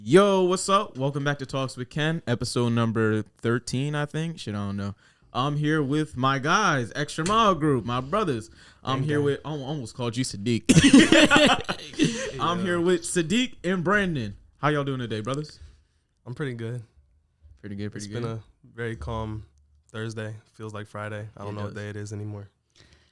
Yo, what's up? Welcome back to Talks with Ken, episode number 13, I think. Shit, I don't know. I'm here with my guys, Xtra Mile Group, my brothers. I'm here with, I almost called you Sadiq. I'm here with Sadiq and Brandon. How y'all doing today, brothers? I'm pretty good. Pretty good. It's been a very calm Thursday. Feels like Friday. I don't know what day it is anymore.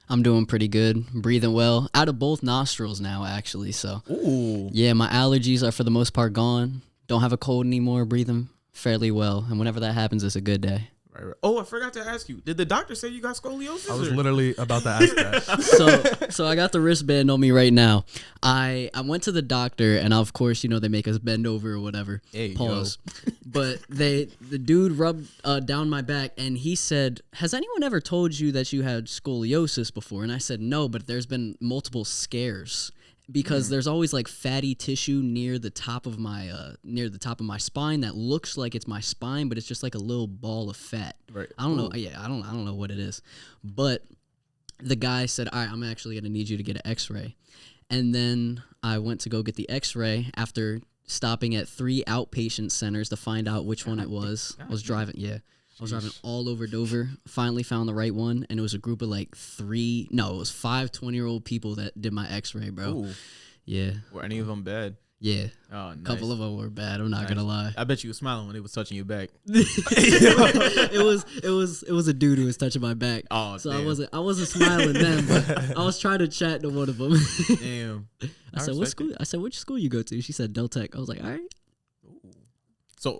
I'm doing pretty good. Breathing well. Out of both nostrils now, actually. So, Ooh. yeah, my allergies are for the most part gone. Don't have a cold anymore. Breathing fairly well. And whenever that happens, it's a good day. Right. Oh, I forgot to ask you. Did the doctor say you got scoliosis? I was literally about to ask that. So I got the wristband on me right now. I went to the doctor, and of course, you know, they make us bend over or whatever. Hey, Pause. But the dude rubbed down my back, and he said, "Has anyone ever told you that you had scoliosis before?" And I said, "No, but there's been multiple scares." Because there's always like fatty tissue near the top of my spine that looks like it's my spine, but it's just like a little ball of fat. Right. I don't know. Yeah, I don't know what it is. But the guy said, "All right, I'm actually gonna need you to get an X-ray." And then I went to go get the X-ray after stopping at 3 outpatient centers to find out which one it was. I was driving all over Dover, finally found the right one, and it was a group of like 5 20-year-old people that did my X-ray, bro. Ooh. Yeah. Were any of them bad? Yeah. Oh, nice. A couple of them were bad, I'm not gonna lie. I bet you were smiling when they was touching your back. it was a dude who was touching my back. Oh, so damn. I wasn't smiling then, but I was trying to chat to one of them. Damn. I said, "What school?" I said, "Which school you go to?" She said, "Del Tech." I was like, "All right."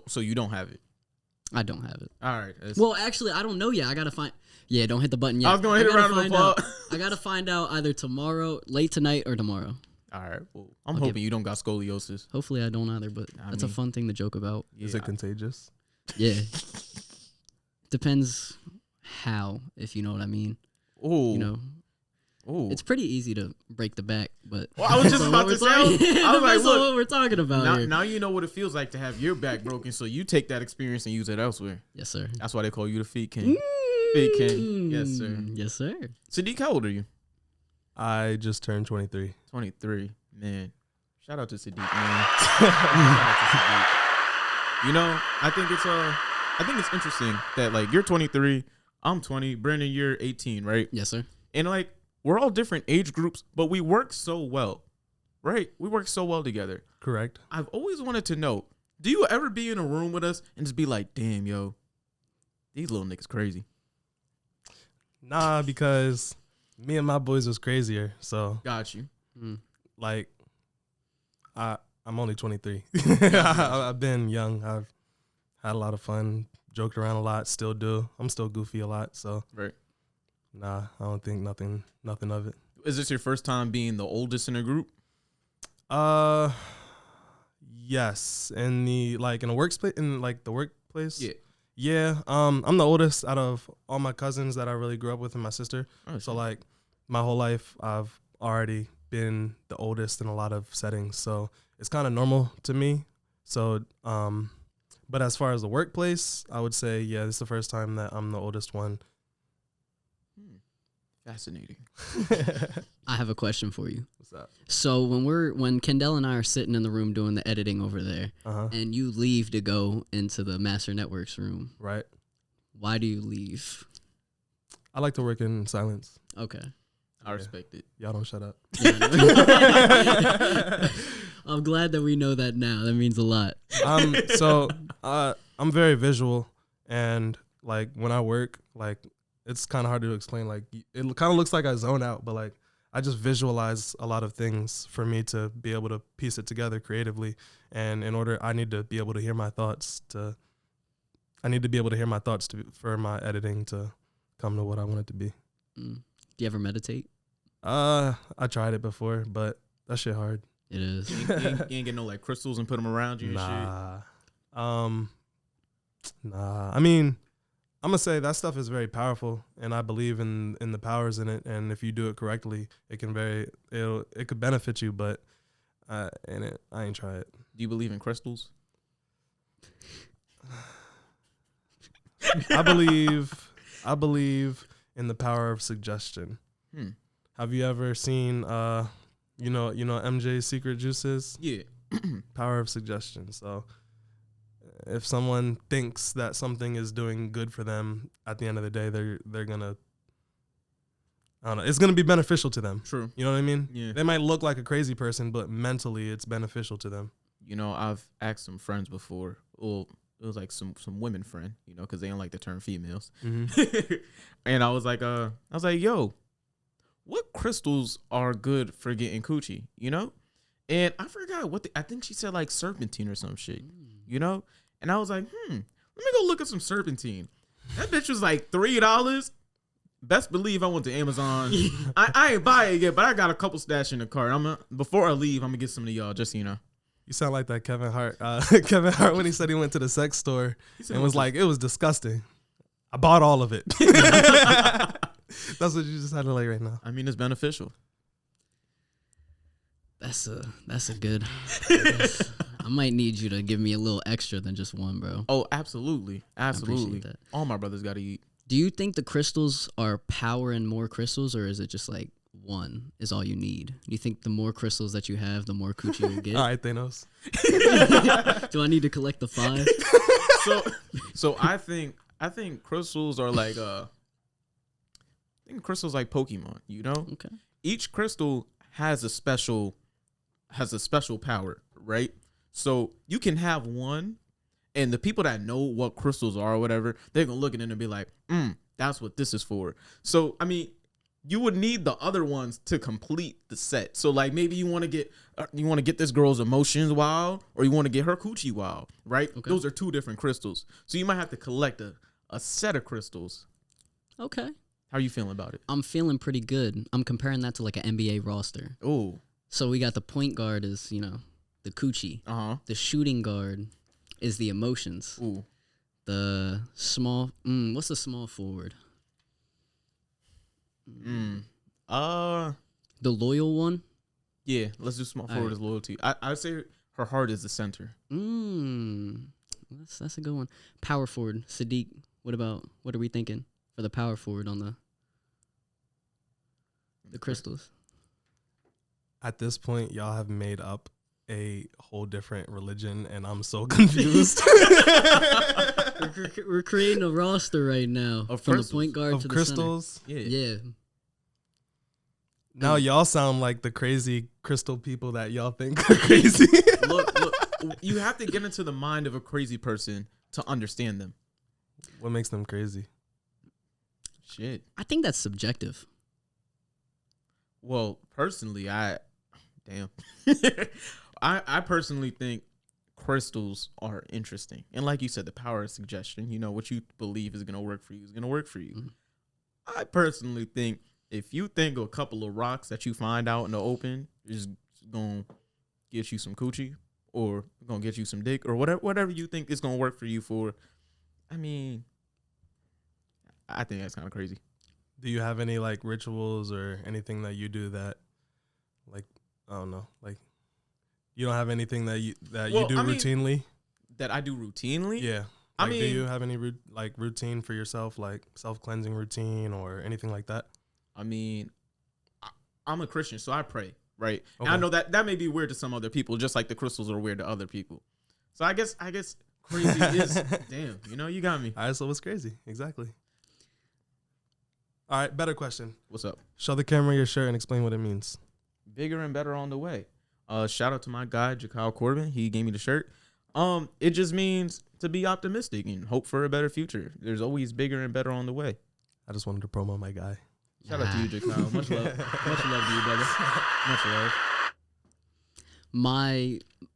So you don't have it? I don't have it. All right. Well, actually, I don't know yet. I gotta find. Yeah, don't hit the button yet. I was gonna hit a round of applause. I gotta find out either tomorrow, late tonight, or tomorrow. All right. Well, I'm hoping you don't got scoliosis. Hopefully, I don't either. But that's a fun thing to joke about. Is it contagious? Yeah. Depends how, if you know what I mean. Ooh. You know. Ooh. It's pretty easy to break the back, but Well, I was just about to say. I was like, look, what we're talking about here. Now you know what it feels like to have your back broken, so you take that experience and use it elsewhere. Yes, sir. That's why they call you the Feet King. Feet King. Yes, sir. Yes, sir. Sadiq, how old are you? I just turned 23. 23. Man. Shout out to Sadiq, man. Shout out to Sadiq. You know, I think it's interesting that like you're 23, I'm 20, Brandon, you're 18, right? Yes, sir. And like we're all different age groups, but we work so well, right? We work so well together. Correct. I've always wanted to know, do you ever be in a room with us and just be like, damn, yo, these little niggas crazy? Nah, because me and my boys was crazier. So Got you. like, I'm only 23. I've been young. I've had a lot of fun, joked around a lot, still do. I'm still goofy a lot. So Right. nah, I don't think nothing of it. Is this your first time being the oldest in the group? Yes. In the workplace. Yeah. Yeah. I'm the oldest out of all my cousins that I really grew up with and my sister. Oh, So like my whole life I've already been the oldest in a lot of settings. So it's kind of normal to me. So but as far as the workplace, I would say, yeah, this is the first time that I'm the oldest one. Fascinating. I have a question for you. What's that? So when Kendall and I are sitting in the room doing the editing over there, and you leave to go into the Master Networks room, Right. why do you leave? I like to work in silence. Okay. I respect it. Y'all don't shut up. Yeah, I know. I'm glad that we know that now. That means a lot. So I'm very visual, and like when I work, like it's kind of hard to explain. Like it kind of looks like I zone out, but like I just visualize a lot of things for me to be able to piece it together creatively. And in order, I need to be able to hear my thoughts for my editing to come to what I want it to be. Do you ever meditate? I tried it before, but that shit hard. It is. You ain't get no like crystals and put them around you and Nah. I mean, I'm gonna say that stuff is very powerful, and I believe in the powers in it. And if you do it correctly, it could benefit you. But I ain't try it. shit. Do you believe in crystals? I believe in the power of suggestion. Have you ever seen you know MJ's Secret Juices? Yeah. Power of suggestion. So if someone thinks that something is doing good for them, at the end of the day, they're gonna, I don't know, it's gonna be beneficial to them. True. You know what I mean? Yeah. They might look like a crazy person, but mentally it's beneficial to them. You know, I've asked some friends before. Well, it was like some women friend, you know, because they don't like the term females. Mm-hmm. And I was like, yo, what crystals are good for getting coochie? You know? And I forgot I think she said like serpentine or some shit. You know? And I was like, let me go look at some serpentine. That bitch was like $3. Best believe I went to Amazon. I ain't buy it yet, but I got a couple stashed in the cart. Before I leave, I'm gonna get some of y'all, just so you know. You sound like that Kevin Hart. Kevin Hart when he said he went to the sex store and was like, it was disgusting. I bought all of it. That's what you just had to like right now. I mean, it's beneficial. That's a good. I might need you to give me a little extra than just one, bro. Oh, absolutely. Absolutely. that. All my brothers got to eat. Do you think the crystals are power and more crystals, or is it just like one is all you need? Do you think the more crystals that you have, the more coochie you'll get? All right, Thanos. Do I need to collect the 5? So I think crystals are like crystals like Pokemon, you know? Okay. Each crystal has a special power, right? So you can have one, and the people that know what crystals are or whatever, they're gonna look at it and be like, that's what this is for. So I mean, you would need the other ones to complete the set. So like maybe you want to get this girl's emotions wild, or you want to get her coochie wild, right? Okay. Those are 2 different crystals. So you might have to collect a set of crystals. Okay. How are you feeling about it? I'm feeling pretty good. I'm comparing that to like an NBA roster. Oh. So we got the point guard is, the coochie. Uh-huh. The shooting guard is the emotions. Ooh. The small, what's the small forward? The loyal one? Yeah, let's do small forward as loyalty. I'd say her heart is the center. That's a good one. Power forward, Sadiq. What are we thinking for the power forward on the crystals? At this point, y'all have made up a whole different religion, and I'm so confused. We're creating a roster right now Of from crystals. the point guard Of to crystals. the center. Yeah. Now y'all sound like the crazy crystal people that y'all think are crazy. Look, you have to get into the mind of a crazy person to understand them. What makes them crazy? Shit. I think that's subjective. Well, personally, I personally think crystals are interesting. And like you said, the power of suggestion, what you believe is going to work for you is going to work for you. Mm-hmm. I personally think if you think a couple of rocks that you find out in the open is going to get you some coochie or going to get you some dick or whatever you think is going to work for you for, I mean, I think that's kind of crazy. Do you have any like rituals or anything that you do that, like, I don't know, like you don't have anything that you do routinely? That I do routinely? Yeah. Like, do you have any routine for yourself, like self-cleansing routine or anything like that? I mean, I'm a Christian, so I pray, right? Okay. And I know that may be weird to some other people, just like the crystals are weird to other people. So I guess crazy is damn. You got me. All right, so what's crazy? Exactly. All right, better question. What's up? Show the camera your shirt and explain what it means. Bigger and better on the way. Shout out to my guy, Jakyle Corbin. He gave me the shirt. It just means to be optimistic and hope for a better future. There's always bigger and better on the way. I just wanted to promo my guy. Shout out to you, Jakyle. Much love. Much love to you, brother. Much love.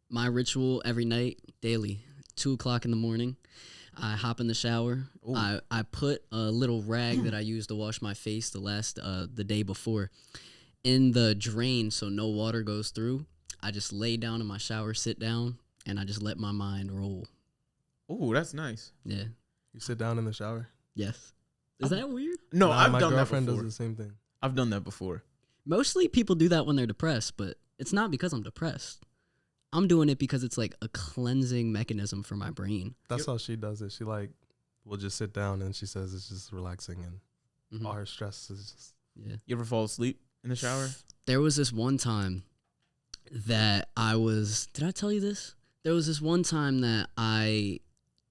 My ritual every night, daily, 2:00 in the morning. I hop in the shower. Ooh. I put a little rag that I used to wash my face the day before in the drain so no water goes through. I just lay down in my shower, sit down, and I just let my mind roll. Oh, that's nice. Yeah. You sit down in the shower? Yes. Is that weird? No, I've done that My girlfriend before. does the same thing. I've done that before. Mostly people do that when they're depressed, but it's not because I'm depressed. I'm doing it because it's like a cleansing mechanism for my brain. That's how she does it. She will just sit down and she says it's just relaxing and all her stress is just. Yeah. You ever fall asleep in the shower? There was this one time, that did I tell you this? There was this one time that I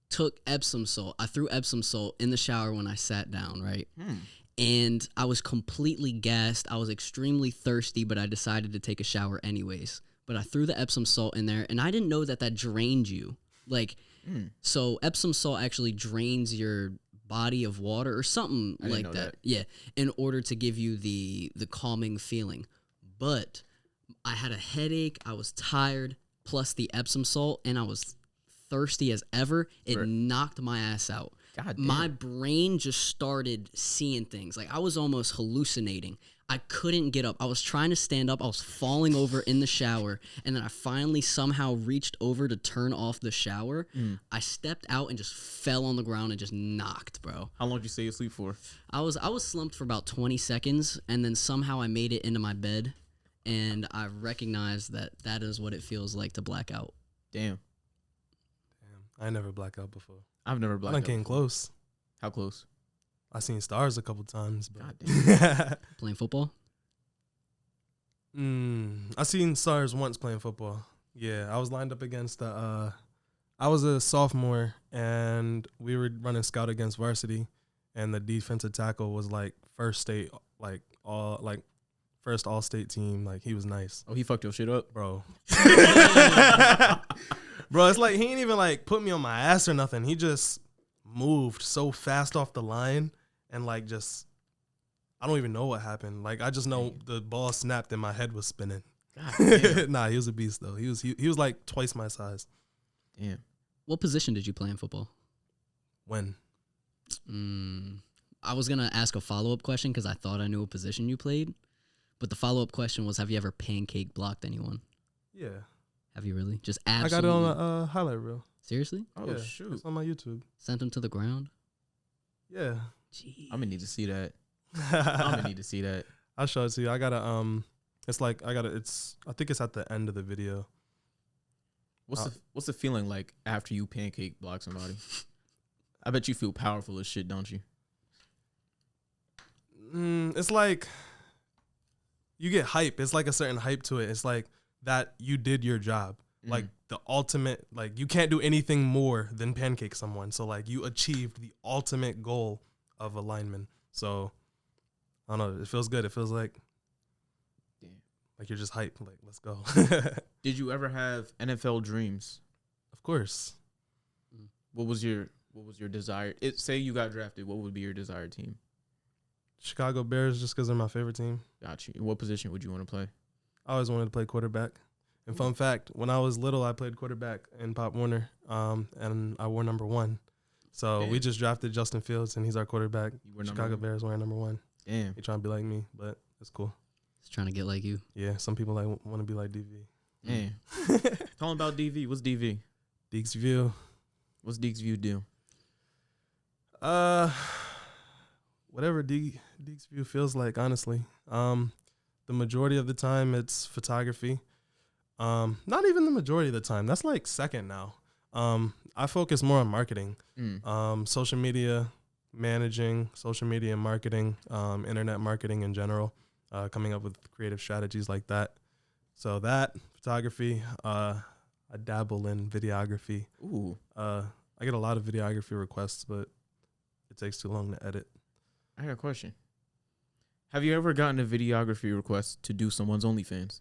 took Epsom salt. I threw Epsom salt in the shower when I sat down, right? And I was completely gassed. I was extremely thirsty, but I decided to take a shower anyways. But I threw the Epsom salt in there, and I didn't know that drained you. Like, so Epsom salt actually drains your body of water or something like that. Yeah, in order to give you the calming feeling. But I had a headache. I was tired, plus the Epsom salt, and I was thirsty as ever. It knocked my ass out. God damn. My brain just started seeing things. Like, I was almost hallucinating. I couldn't get up. I was trying to stand up. I was falling over in the shower. And then I finally somehow reached over to turn off the shower. I stepped out and just fell on the ground and just knocked, bro. How long did you stay asleep for? I was slumped for about 20 seconds. And then somehow I made it into my bed. And I recognized that is what it feels like to black out. Damn. I never blacked out before. I've never blacked out. I came close. How close? I seen stars a couple times. But God damn. Playing football? I seen stars once playing football. Yeah, I was lined up against I was a sophomore, and we were running scout against varsity, and the defensive tackle was like first all-state team. Like, he was nice. Oh, he fucked your shit up? Bro. Bro, it's like he ain't even like put me on my ass or nothing. He just moved so fast off the line, and like, just, I don't even know what happened. Like, I just know the ball snapped and my head was spinning. God damn. Nah, he was a beast though. He was like twice my size. Damn. What position did you play in football? When? I was gonna ask a follow-up question because I thought I knew what position you played, but the follow-up question was, have you ever pancake blocked anyone? Yeah. Have you really? Just absolutely. I got it on a highlight reel. Seriously? Oh, yeah, shoot. it's on my YouTube. Sent him to the ground? Yeah. Jeez. I'm gonna need to see that. I'm gonna need to see that. I'll show it to you. I got to it's like I think it's at the end of the video. What's the feeling like after you pancake block somebody? I bet you feel powerful as shit, don't you? It's like you get hype. It's like a certain hype to it. It's like that you did your job. Like the ultimate, like, you can't do anything more than pancake someone. So like, you achieved the ultimate goal of a lineman. So I don't know. It feels good. It feels like, like you're just hyped. Like, let's go. Did you ever have NFL dreams? Of course. What was your desire? Say you got drafted. What would be your desired team? Chicago Bears, just because they're my favorite team. Got you. In what position would you want to play? I always wanted to play quarterback. And fun fact, when I was little, I played quarterback in Pop Warner, and I wore number 1. So we just drafted Justin Fields, and he's our quarterback. Chicago Bears wearing number 1. Damn. He trying to be like me, but it's cool. He's trying to get like you. Yeah, some people like want to be like DV. Damn. Tell him about DV. What's DV? Deeks View. What's Deeks View do? Whatever Deeks View feels like, honestly. The majority of the time, it's photography. Not even the majority of the time. That's like second now. I focus more on marketing, social media, managing social media and marketing, internet marketing in general, coming up with creative strategies like that. So that, photography, I dabble in videography. Ooh. I get a lot of videography requests, but it takes too long to edit. I got a question. Have you ever gotten a videography request to do someone's OnlyFans?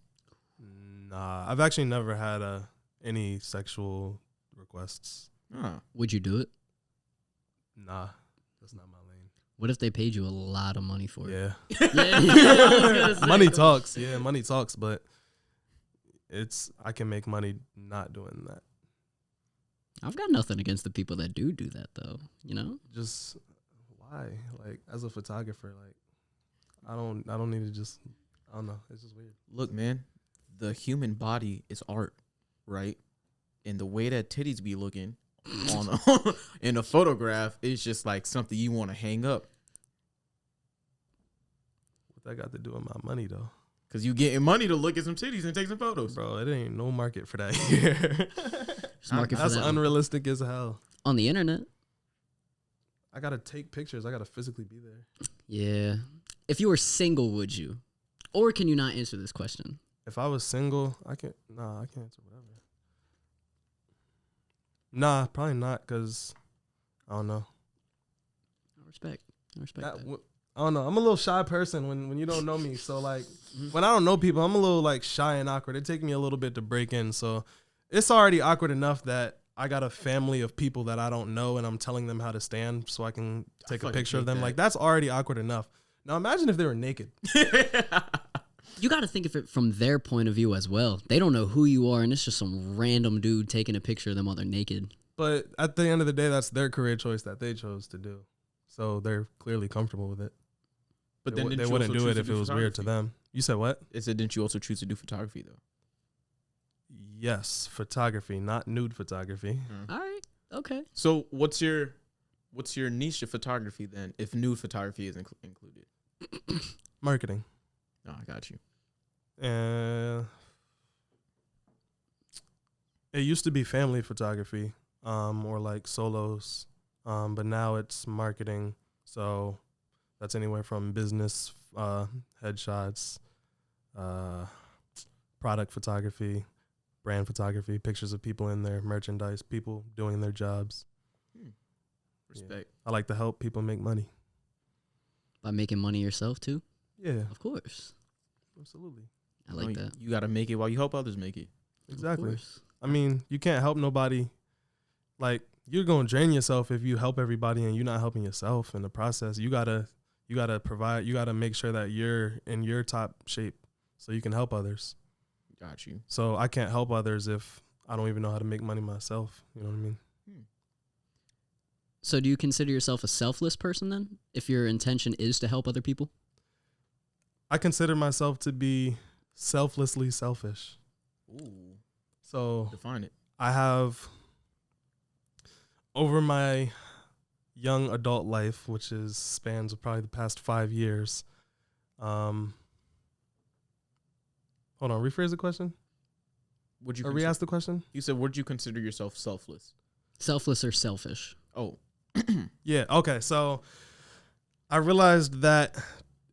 Nah, I've actually never had any sexual requests. Would you do it? Nah, that's not my lane. What if they paid you a lot of money for it? Yeah. Money talks. Yeah, money talks, but I can make money not doing that. I've got nothing against the people that do that, though, you know? Just why? Like, as a photographer, like, I don't need to just, I don't know. It's just weird. Look, man, the human body is art, right? And the way that titties be looking in a photograph is just like something you want to hang up. What that got to do with my money, though? Because you getting money to look at some titties and take some photos. Bro, it ain't no market for that here. That's unrealistic as hell. On the internet. I got to take pictures. I got to physically be there. Yeah. If you were single, would you? Or can you not answer this question? If I was single, I can't answer whatever. Nah, probably not, because I don't know. I respect that. I don't know. I'm a little shy person when you don't know me. So, like, when I don't know people, I'm a little, like, shy and awkward. It takes me a little bit to break in. So, it's already awkward enough that I got a family of people that I don't know, and I'm telling them how to stand so I can take a picture of them. Like, that's already awkward enough. Now, imagine if they were naked. You got to think of it from their point of view as well. They don't know who you are, and it's just some random dude taking a picture of them while they're naked. But at the end of the day, that's their career choice that they chose to do. So they're clearly comfortable with it. But then they wouldn't do it if it was weird to them. You said what? It said, didn't you also choose to do photography, though? Yes, photography, not nude photography. All right. Okay. So what's your niche of photography then, if nude photography is included? Marketing. Oh, I got you. It used to be family photography, or like solos, but now it's marketing. So that's anywhere from business headshots, product photography, brand photography, pictures of people in their merchandise, people doing their jobs. Respect. Yeah. I like to help people make money. By making money yourself too? Yeah, Of course. absolutely. I like that. You got to make it while you help others make it. Exactly. Of course. I mean, you can't help nobody. Like, you're going to drain yourself if you help everybody and you're not helping yourself in the process. You gotta provide, you got to make sure that you're in your top shape so you can help others. Got you. So I can't help others if I don't even know how to make money myself. You know what I mean? So do you consider yourself a selfless person then, if your intention is to help other people? I consider myself to be selflessly selfish. Ooh. So Define it. I have, over my young adult life, which spans probably the past 5 years. Hold on, rephrase the question. Would you Or re-ask the question? You said, would you consider yourself selfless? Selfless or selfish? Oh. Yeah, okay. So I realized that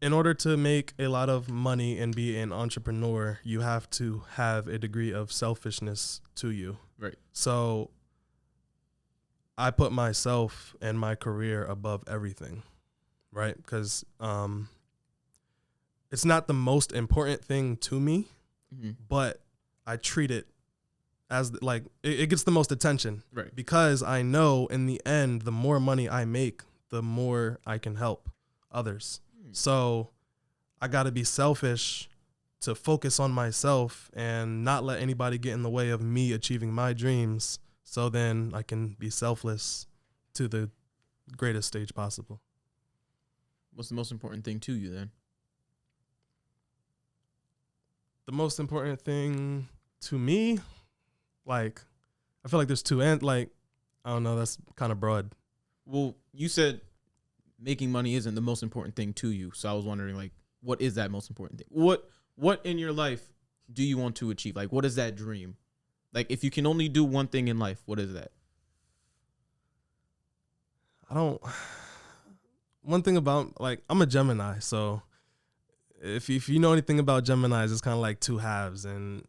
in order to make a lot of money and be an entrepreneur, you have to have a degree of selfishness to you. Right. So I put myself and my career above everything, right? Because it's not the most important thing to me, but I treat it as like it gets the most attention, right? Because I know in the end, the more money I make, the more I can help others. So I got to be selfish to focus on myself and not let anybody get in the way of me achieving my dreams. So then I can be selfless to the greatest stage possible. What's the most important thing to you then? The most important thing to me, like, I feel like there's two, and like, I don't know, that's kind of broad. Well, you said making money isn't the most important thing to you. So I was wondering, like, what is that most important thing? What in your life do you want to achieve? Like, what is that dream? Like, if you can only do one thing in life, what is that? One thing about, like, I'm a Gemini, so if you know anything about Geminis, it's kind of like two halves, and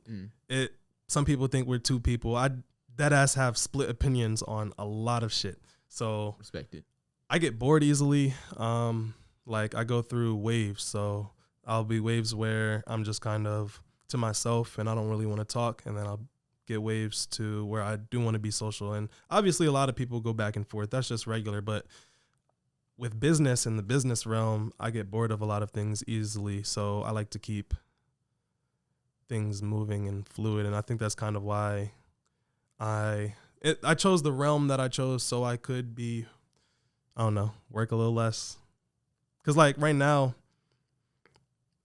some people think we're two people. I deadass have split opinions on a lot of shit. So respect it. I get bored easily. Like, I go through waves, so I'll be waves where I'm just kind of to myself and I don't really want to talk, and then I'll get waves to where I do want to be social. And obviously a lot of people go back and forth. That's just regular. But with business, in the business realm, I get bored of a lot of things easily. So I like to keep things moving and fluid. And I think that's kind of why I chose the realm that I chose, so I could be, I don't know, work a little less. Because, like, right now,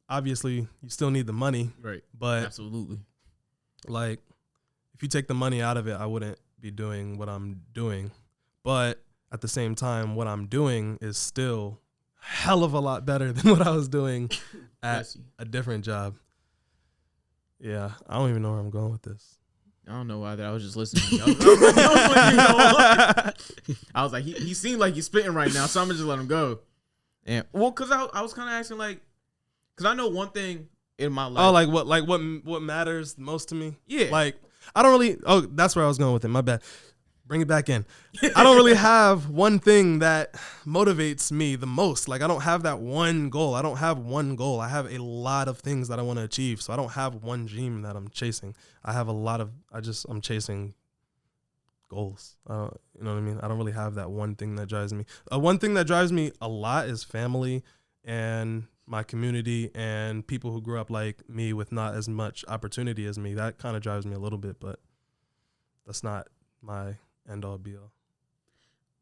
obviously you still need the money. Right. But absolutely, like, if you take the money out of it, I wouldn't be doing what I'm doing. But at the same time, what I'm doing is still hell of a lot better than what I was doing at a different job. Yeah, I don't even know where I'm going with this. I don't know why that. I was just listening. I was like, he seemed like he's spitting right now, so I'm gonna just let him go. And well, cause I was kind of asking, like, cause I know one thing in my life. Oh, what matters most to me? Yeah. Like I don't really. Oh, that's where I was going with it. My bad. Bring it back in. I don't really have one thing that motivates me the most. Like I don't have that one goal. I don't have one goal. I have a lot of things that I want to achieve. So I don't have one dream that I'm chasing. I have a lot of. I'm chasing goals. You know what I mean? I don't really have that one thing that drives me. One thing that drives me a lot is family and my community and people who grew up like me with not as much opportunity as me. That kind of drives me a little bit, but that's not my end all be all.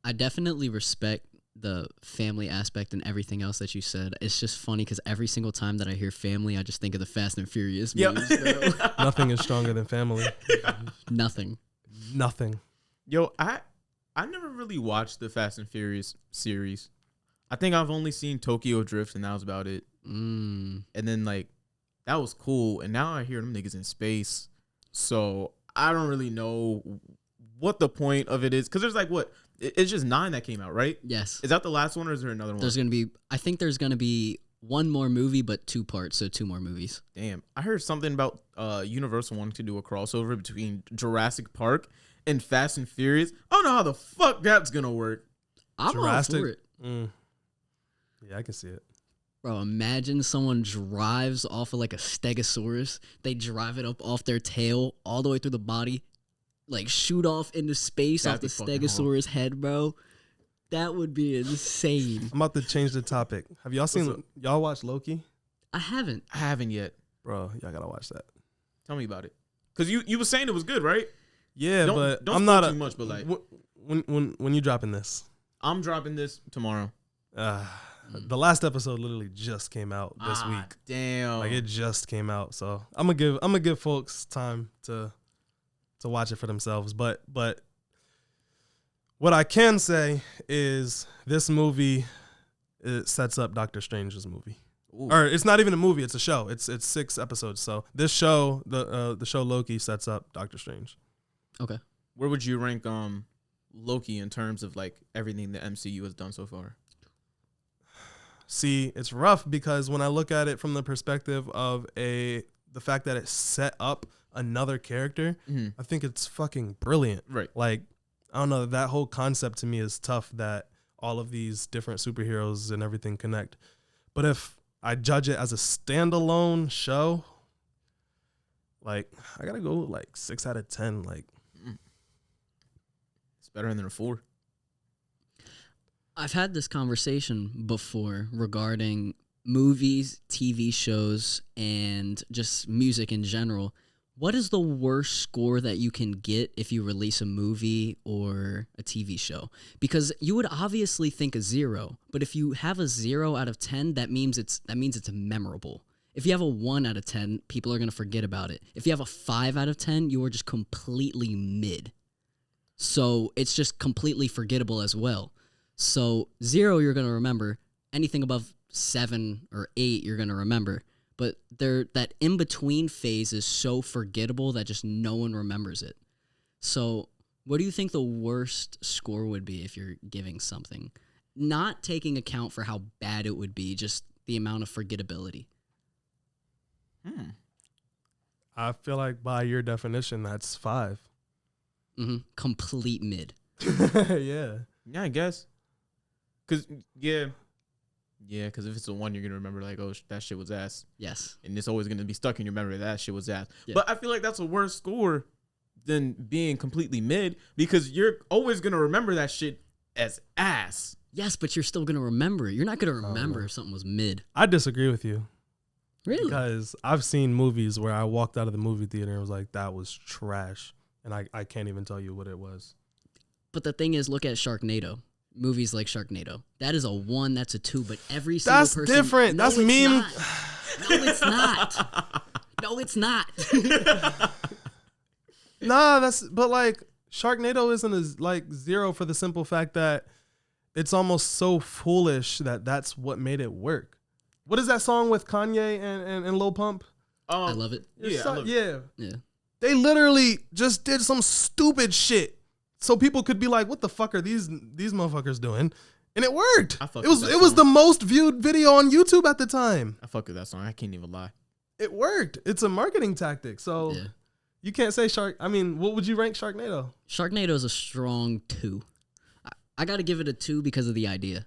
I definitely respect the family aspect and everything else that you said. It's just funny because every single time that I hear family, I just think of the Fast and Furious movies, bro. Nothing is stronger than family. Nothing. Yo, I never really watched the Fast and Furious series. I think I've only seen Tokyo Drift, and that was about it. And then, like, that was cool. And now I hear them niggas in space. So I don't really know what the point of it is. Because there's, like, what? It's just 9 that came out, right? Yes. Is that the last one, or is there another one? I think there's going to be one more movie, but 2 parts, so 2 more movies. Damn. I heard something about Universal wanting to do a crossover between Jurassic Park and Fast and Furious. I don't know how the fuck that's going to work. I'm all for it. Yeah, I can see it. Bro, imagine someone drives off of like a Stegosaurus. They drive it up off their tail all the way through the body, like shoot off into space off the Stegosaurus head, bro. That would be insane. I'm about to change the topic. Have y'all watched Loki? I haven't. I haven't yet. Bro, y'all gotta watch that. Tell me about it. Because you were saying it was good, right? Yeah, but don't I'm not too much, but like when you dropping this? I'm dropping this tomorrow. The last episode literally just came out this week. Damn. Like it just came out. So I'm gonna give folks time to watch it for themselves. But what I can say is this movie, it sets up Doctor Strange's movie. Ooh. Or it's not even a movie, it's a show. It's 6 episodes. So this show, the show Loki sets up Doctor Strange. Okay. Where would you rank Loki in terms of like everything the MCU has done so far? See, it's rough because when I look at it from the perspective of the fact that it set up another character, I think it's fucking brilliant. Right. Like, I don't know, that whole concept to me is tough, that all of these different superheroes and everything connect. But if I judge it as a standalone show, like, I gotta go like 6 out of 10. Like, it's better than a 4. I've had this conversation before regarding movies, TV shows, and just music in general. What is the worst score that you can get if you release a movie or a TV show? Because you would obviously think a 0, but if you have a 0 out of 10, that means it's memorable. If you have a 1 out of 10, people are going to forget about it. If you have a 5 out of 10, you are just completely mid. So it's just completely forgettable as well. So 0, you're going to remember. Anything above 7 or 8, you're going to remember. But that in-between phase is so forgettable that just no one remembers it. So what do you think the worst score would be if you're giving something? Not taking account for how bad it would be, just the amount of forgettability. I feel like by your definition, that's 5. Complete mid. Yeah, I guess. Because, because if it's a 1, you're going to remember, like, oh, that shit was ass. Yes. And it's always going to be stuck in your memory that shit was ass. Yeah. But I feel like that's a worse score than being completely mid, because you're always going to remember that shit as ass. Yes, but you're still going to remember it. You're not going to remember if something was mid. I disagree with you. Really? Because I've seen movies where I walked out of the movie theater and was like, that was trash. And I can't even tell you what it was. But the thing is, look at Sharknado. Movies like Sharknado. That is a 1, that's a 2, but every single person... That's different. No, That's meme. Not. No, it's not. No, it's not. Nah, but like Sharknado isn't like 0 for the simple fact that it's almost so foolish that that's what made it work. What is that song with Kanye and Lil Pump? I love it. Yeah. They literally just did some stupid shit so people could be like, what the fuck are these motherfuckers doing? And it worked. It was the most viewed video on YouTube at the time. I fuck with that song. I can't even lie. it worked. It's a marketing tactic. So you can't say Shark. I mean, what would you rank Sharknado? Sharknado is a strong 2. I got to give it a 2 because of the idea.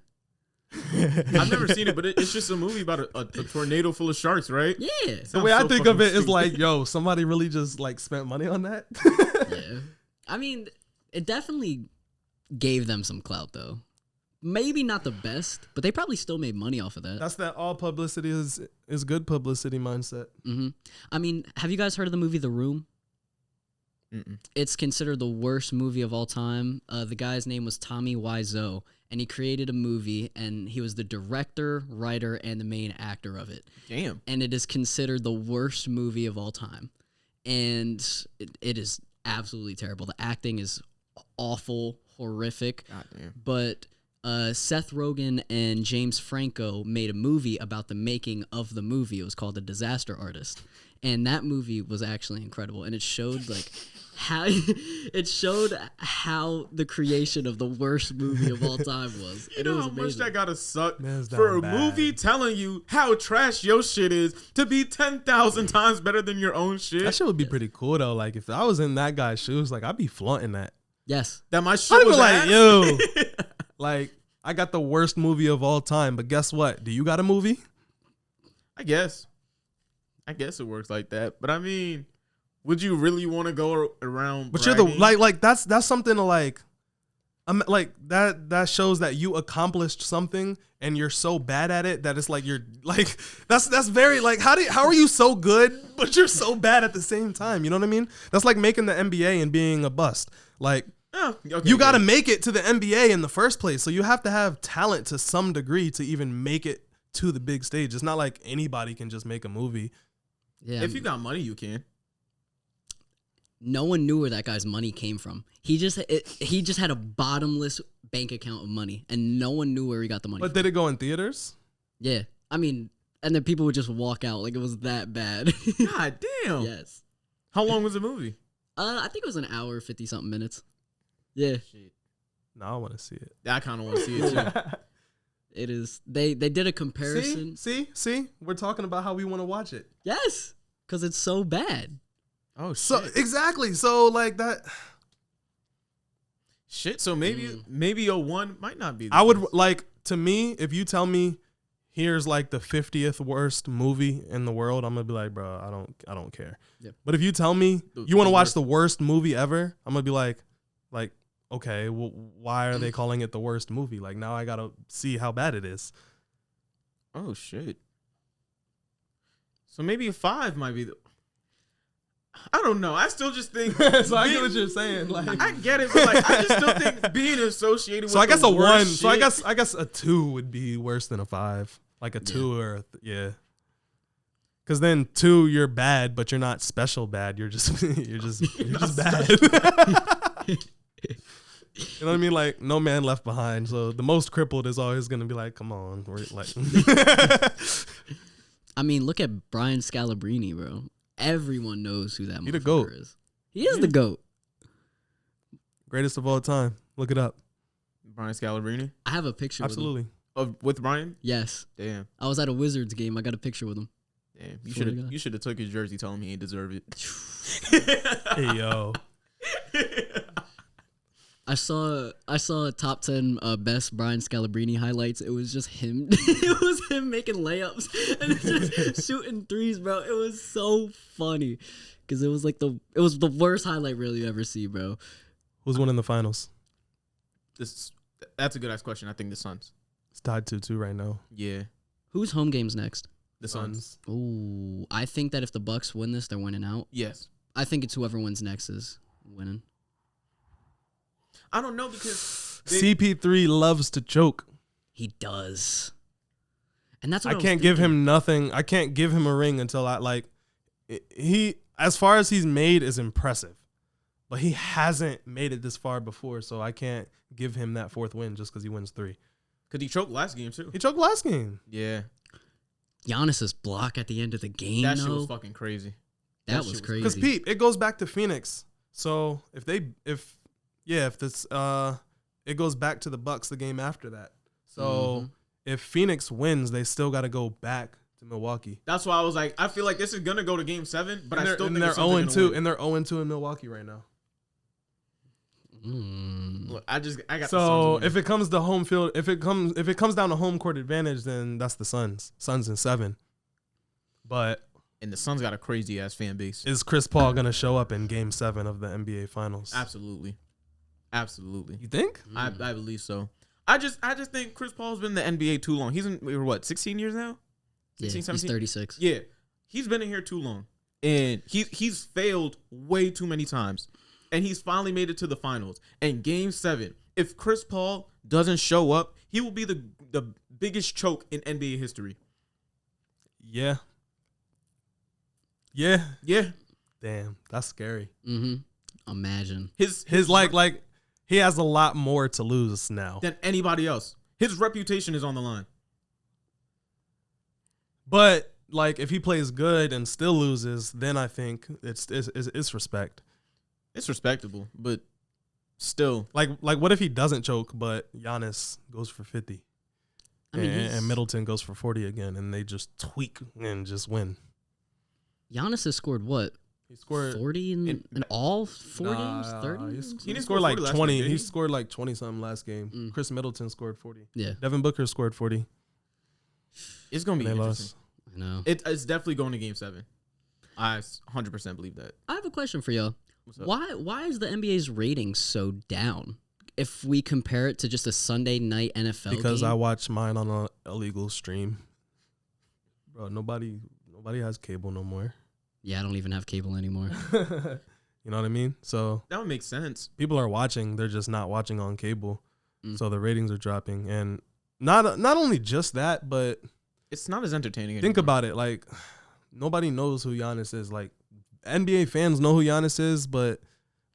I've never seen it, but it's just a movie about a tornado full of sharks, right? Yeah. The way I think of it is like, yo, somebody really just like spent money on that. Yeah. I mean, it definitely gave them some clout though. Maybe not the best, but they probably still made money off of that. That's that all publicity is good publicity mindset. Mm-hmm. I mean, have you guys heard of the movie The Room? Mm-mm. It's considered the worst movie of all time. The guy's name was Tommy Wiseau, and he created a movie, and he was the director, writer, and the main actor of it. Damn. And it is considered the worst movie of all time. And it is absolutely terrible. The acting is awful, horrific. God damn. But Seth Rogen and James Franco made a movie about the making of the movie. It was called The Disaster Artist. And that movie was actually incredible. And it showed how the creation of the worst movie of all time was. You know it was how much amazing. that gotta suck Man, for a movie telling you how trash your shit is to be 10,000 times better than your own shit. That shit would be pretty cool though. Like if I was in that guy's shoes, like I'd be flaunting that. Yes. That my shit I'd be was like, ass. yo, like I got the worst movie of all time. But guess what? Do you got a movie? I guess it works like that. But I mean, would you really want to go around? But you're the like that's something to like. Like that shows that you accomplished something and you're so bad at it that it's like you're like that's very like how are you so good but you're so bad at the same time? You know what I mean? That's like making the NBA and being a bust. Like you got to make it to the NBA in the first place. So you have to have talent to some degree to even make it to the big stage. It's not like anybody can just make a movie. Yeah. If you got money, you can. No one knew where that guy's money came from. He just had a bottomless bank account of money, and no one knew where he got the money But from. did it go in theaters? Yeah. I mean, and then people would just walk out like it was that bad. God damn. Yes. How long was the movie? I think it was an hour, 50-something minutes. Yeah. Shit. No, I want to see it. I kind of want to see it too. It is. They did a comparison. See? We're talking about how we want to watch it. Yes. Because it's so bad. Oh shit. So exactly. So like that. Shit. So maybe a 1 might not be. I would like to me if you tell me here's like the 50th worst movie in the world, I'm gonna be like, bro, I don't care. Yep. But if you tell me you want to watch the worst movie ever, I'm gonna be like, okay, well, why are they calling it the worst movie? Like now I gotta see how bad it is. Oh shit. So maybe a 5 might be the. I don't know. I still just think. So I get what you're saying. Like I get it, but like I just still think being associated with. so I guess the a 1. worst So shit- I guess a 2 would be worse than a 5. Like a 2 or yeah. Because then 2, you're bad, but you're not special bad. You're just you're just bad. You know what I mean? Like no man left behind. So the most crippled is always gonna be like, come on, we're like. I mean, look at Brian Scalabrine, bro. Everyone knows who that He the motherfucker GOAT. is. He is the GOAT. Greatest of all time. Look it up. Brian Scalabrine. I have a picture Absolutely. With Brian. Yes. Damn. I was at a Wizards game. I got a picture with him. Damn. Swear to God. You should have took his jersey, telling me he deserved it. Hey yo. I saw a top 10 best Brian Scalabrine highlights. It was just him. It was him making layups and just shooting threes, bro. It was so funny because it was the worst highlight reel you ever see, bro. Who's winning the finals? That's a good ass question. I think the Suns. It's tied 2-2 right now. Yeah, Who's home games next? the Suns. Ooh, I think that if the Bucks win this, they're winning out. Yes. I think it's whoever wins next is winning. I don't know because CP3 loves to choke. He does. And that's what I can't give him nothing. I can't give him a ring until he as far as he's made is impressive. But he hasn't made it this far before, so I can't give him that 4th win just because he wins 3. Because he choked last game too. He choked last game. Yeah. Giannis's block at the end of the game. That shit was fucking crazy. That shit was was crazy. Because Pete, it goes back to Phoenix. So if it goes back to the Bucks the game after that. So if Phoenix wins, they still got to go back to Milwaukee. That's why I was like, I feel like this is gonna go to Game 7, but I still think they're the Suns are gonna 0-2, win. and they're 0-2 in Milwaukee right now. Look, I got So the Suns if it comes to home field, if it comes down to home court advantage, then that's the Suns. Suns in 7. But and the Suns got a crazy ass fan base. is Chris Paul gonna show up in Game 7 of the NBA Finals? Absolutely. You think? I believe so. I just think Chris Paul's been in the NBA too long. He's in what 16 years now? 16, He's 17? 36. Yeah, he's been in here too long, and he's failed way too many times, and he's finally made it to the finals. And Game 7, if Chris Paul doesn't show up, he will be the biggest choke in NBA history. Yeah. Damn, that's scary. Imagine. His like he has a lot more to lose now than anybody else. His reputation is on the line. But like, if he plays good and still loses, then I think it's respect. It's respectable, but still, like what if he doesn't choke, but Giannis goes for 50, I mean, and Middleton goes for 40 again, and they just tweak and just win. Giannis has scored what? He scored 40 in all 4 games, 30. He didn't scored like 40 last 20. game, did He he? scored like 20 something last game. Chris Middleton scored 40. Yeah, Devin Booker scored 40. it's gonna be They interesting. lost. I know. It's definitely going to Game 7. I 100% believe that. I have a question for y'all. What's up? Why is the NBA's rating so down? If we compare it to just a Sunday night NFL Because game? I watch mine on an illegal stream. Bro, nobody has cable no more. Yeah, I don't even have cable anymore. You know what I mean? So That would make sense. people are watching, they're just not watching on cable. Mm. So the ratings are dropping. And not only just that, but It's not as entertaining. think anymore. about it. Like, nobody knows who Giannis is. Like, NBA fans know who Giannis is, but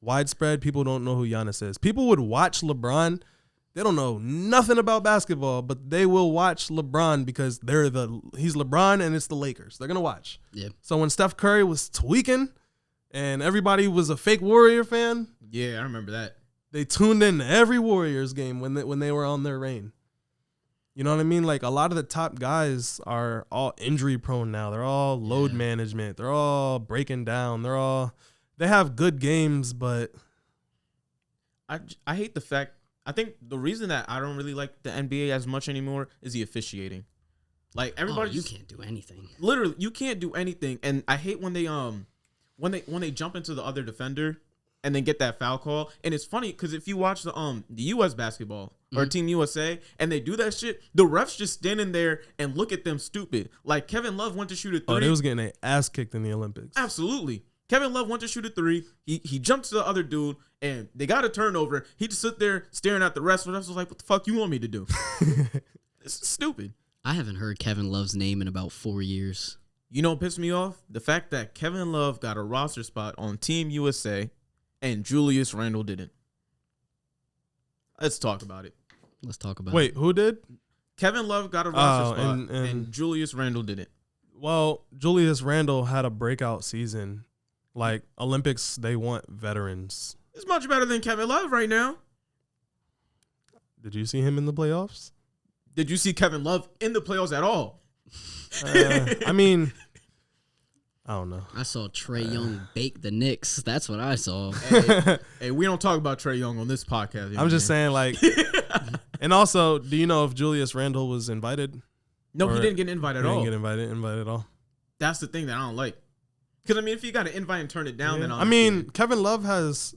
widespread people don't know who Giannis is. People would watch LeBron. They don't know nothing about basketball, but they will watch LeBron because he's LeBron and it's the Lakers. They're gonna watch. Yeah. So when Steph Curry was tweaking and everybody was a fake Warrior fan, Yeah, I remember that. they tuned in to every Warriors game when they were on their reign. You know what I mean? Like, a lot of the top guys are all injury prone now. They're all load management. They're all breaking down. They have good games, but I hate the fact. I think the reason that I don't really like the NBA as much anymore is the officiating. Like, everybody you just can't do anything. literally, you can't do anything, and I hate when they jump into the other defender and then get that foul call. And it's funny because if you watch the US basketball or Team USA and they do that shit, the refs just standing there and look at them stupid. Like, Kevin Love went to shoot a 3. oh, they was getting their ass kicked in the Olympics. Absolutely. Kevin Love went to shoot a 3. He jumped to the other dude, and they got a turnover. He just stood there staring at the rest. The rest was like, what the fuck you want me to do? It's stupid. I haven't heard Kevin Love's name in about 4 years. You know what pissed me off? The fact that Kevin Love got a roster spot on Team USA and Julius Randle didn't. Let's talk about it. Let's talk about Wait, who did? Kevin Love got a roster spot and- and Julius Randle didn't. Well, Julius Randle had a breakout season. Like, Olympics, they want veterans. It's much better than Kevin Love right now. Did you see him in the playoffs? Did you see Kevin Love in the playoffs at all? I mean, I don't know. I saw Trey Young bake the Knicks. That's what I saw. Hey, we don't talk about Trae Young on this podcast. I'm just saying, like, and also, do you know if Julius Randle was invited? No, he Or- didn't get an invite at He all. didn't get invited at all. That's the thing that I don't like. Because, I mean, if you got an invite and turn it down, then I mean, Kevin Love has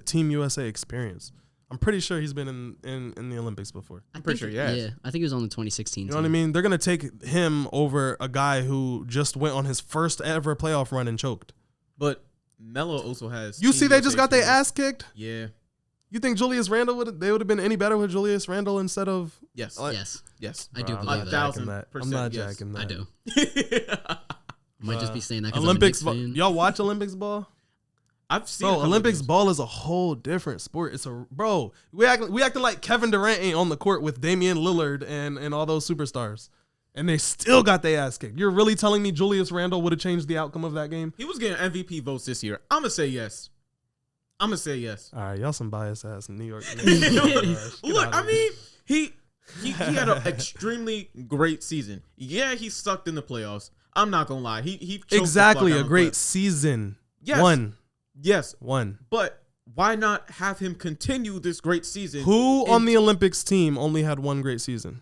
Team USA experience. I'm pretty sure he's been in the Olympics before. I'm pretty sure, yes. Yeah, I think he was on the 2016 You know what I mean? They're gonna take him over a guy who just went on his first ever playoff run and choked. But Melo also has. You Team see, they USA just got their experience. ass kicked. Yeah. You think Julius Randle would have been any better with Julius Randle instead of? Yes. Like- Yes, Yes. I do Bro, I'm believe not that. jacking that. I'm 1000%, not yes. jacking that. I do. I've I might just be saying that because Olympics I'm a ball. Knicks fan. Y'all watch Olympics ball? seen. Bro, a couple Olympics games. ball is a whole different sport. We acting like Kevin Durant ain't on the court with Damian Lillard and all those superstars, and they still got their ass kicked. You're really telling me Julius Randle would have changed the outcome of that game? He was getting MVP votes this year. I'm gonna say yes. I'm gonna say yes. All right, y'all some bias ass New York. Look, I mean, he had an extremely great season. Yeah, he sucked in the playoffs. I'm not gonna lie. He choked exactly the fuck a out great of season. Yes. Yes, One. but why not have him continue this great season? Who on the Olympics team only had one great season?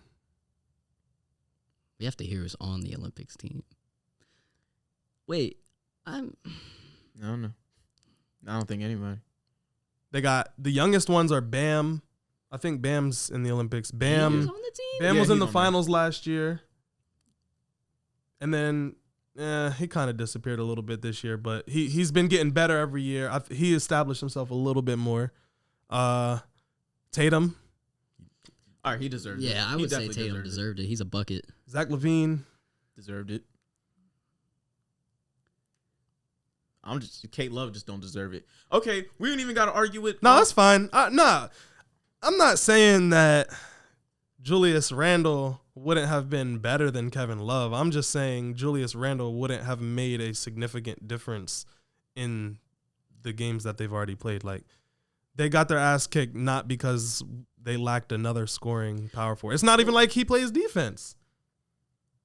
We have to hear who's on the Olympics team. Wait, I don't know. I don't think anybody. They got the youngest ones are Bam. I think Bam's in the Olympics. Bam. He was on the team? Bam Yeah, was in he's the on finals last year. And then he kind of disappeared a little bit this year, but he's been getting better every year. He established himself a little bit more. Tatum. All right, he deserved it. Yeah, I He would say definitely Tatum deserved it. He's a bucket. Zach LaVine. Deserved it. Kate Love just don't deserve it. Okay, we ain't even got to argue with. No, that's fine. Nah, I'm not saying that Julius Randle wouldn't have been better than Kevin Love. I'm just saying Julius Randle wouldn't have made a significant difference in the games that they've already played. Like, they got their ass kicked not because they lacked another scoring power forward. It's not even like he plays defense.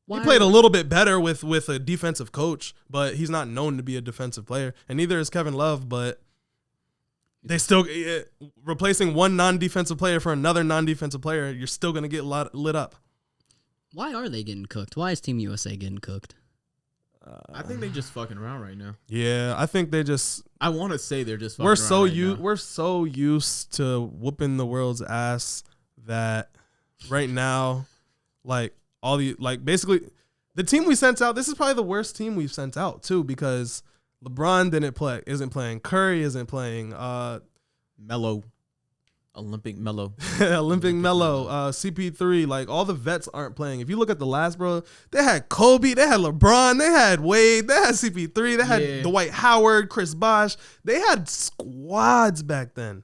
He played a little bit better with a defensive coach, but he's not known to be a defensive player. And neither is Kevin Love, but they still replacing one non-defensive player for another non-defensive player, you're still going to get lit up. Why are they getting cooked? Why is Team USA getting cooked? I think they just fucking around right now. Yeah, I think they just. I want to say they're just fucking We're around so right now. we're so used to whooping the world's ass that right now, like basically the team we sent out. This is probably the worst team we've sent out too, because LeBron isn't playing. Curry isn't playing. Olympic Melo. Olympic Melo, CP3, like all the vets aren't playing. If you look at the last, bro, they had Kobe, they had LeBron, they had Wade, they had CP3, they had Dwight Howard, Chris Bosh. They had squads back then.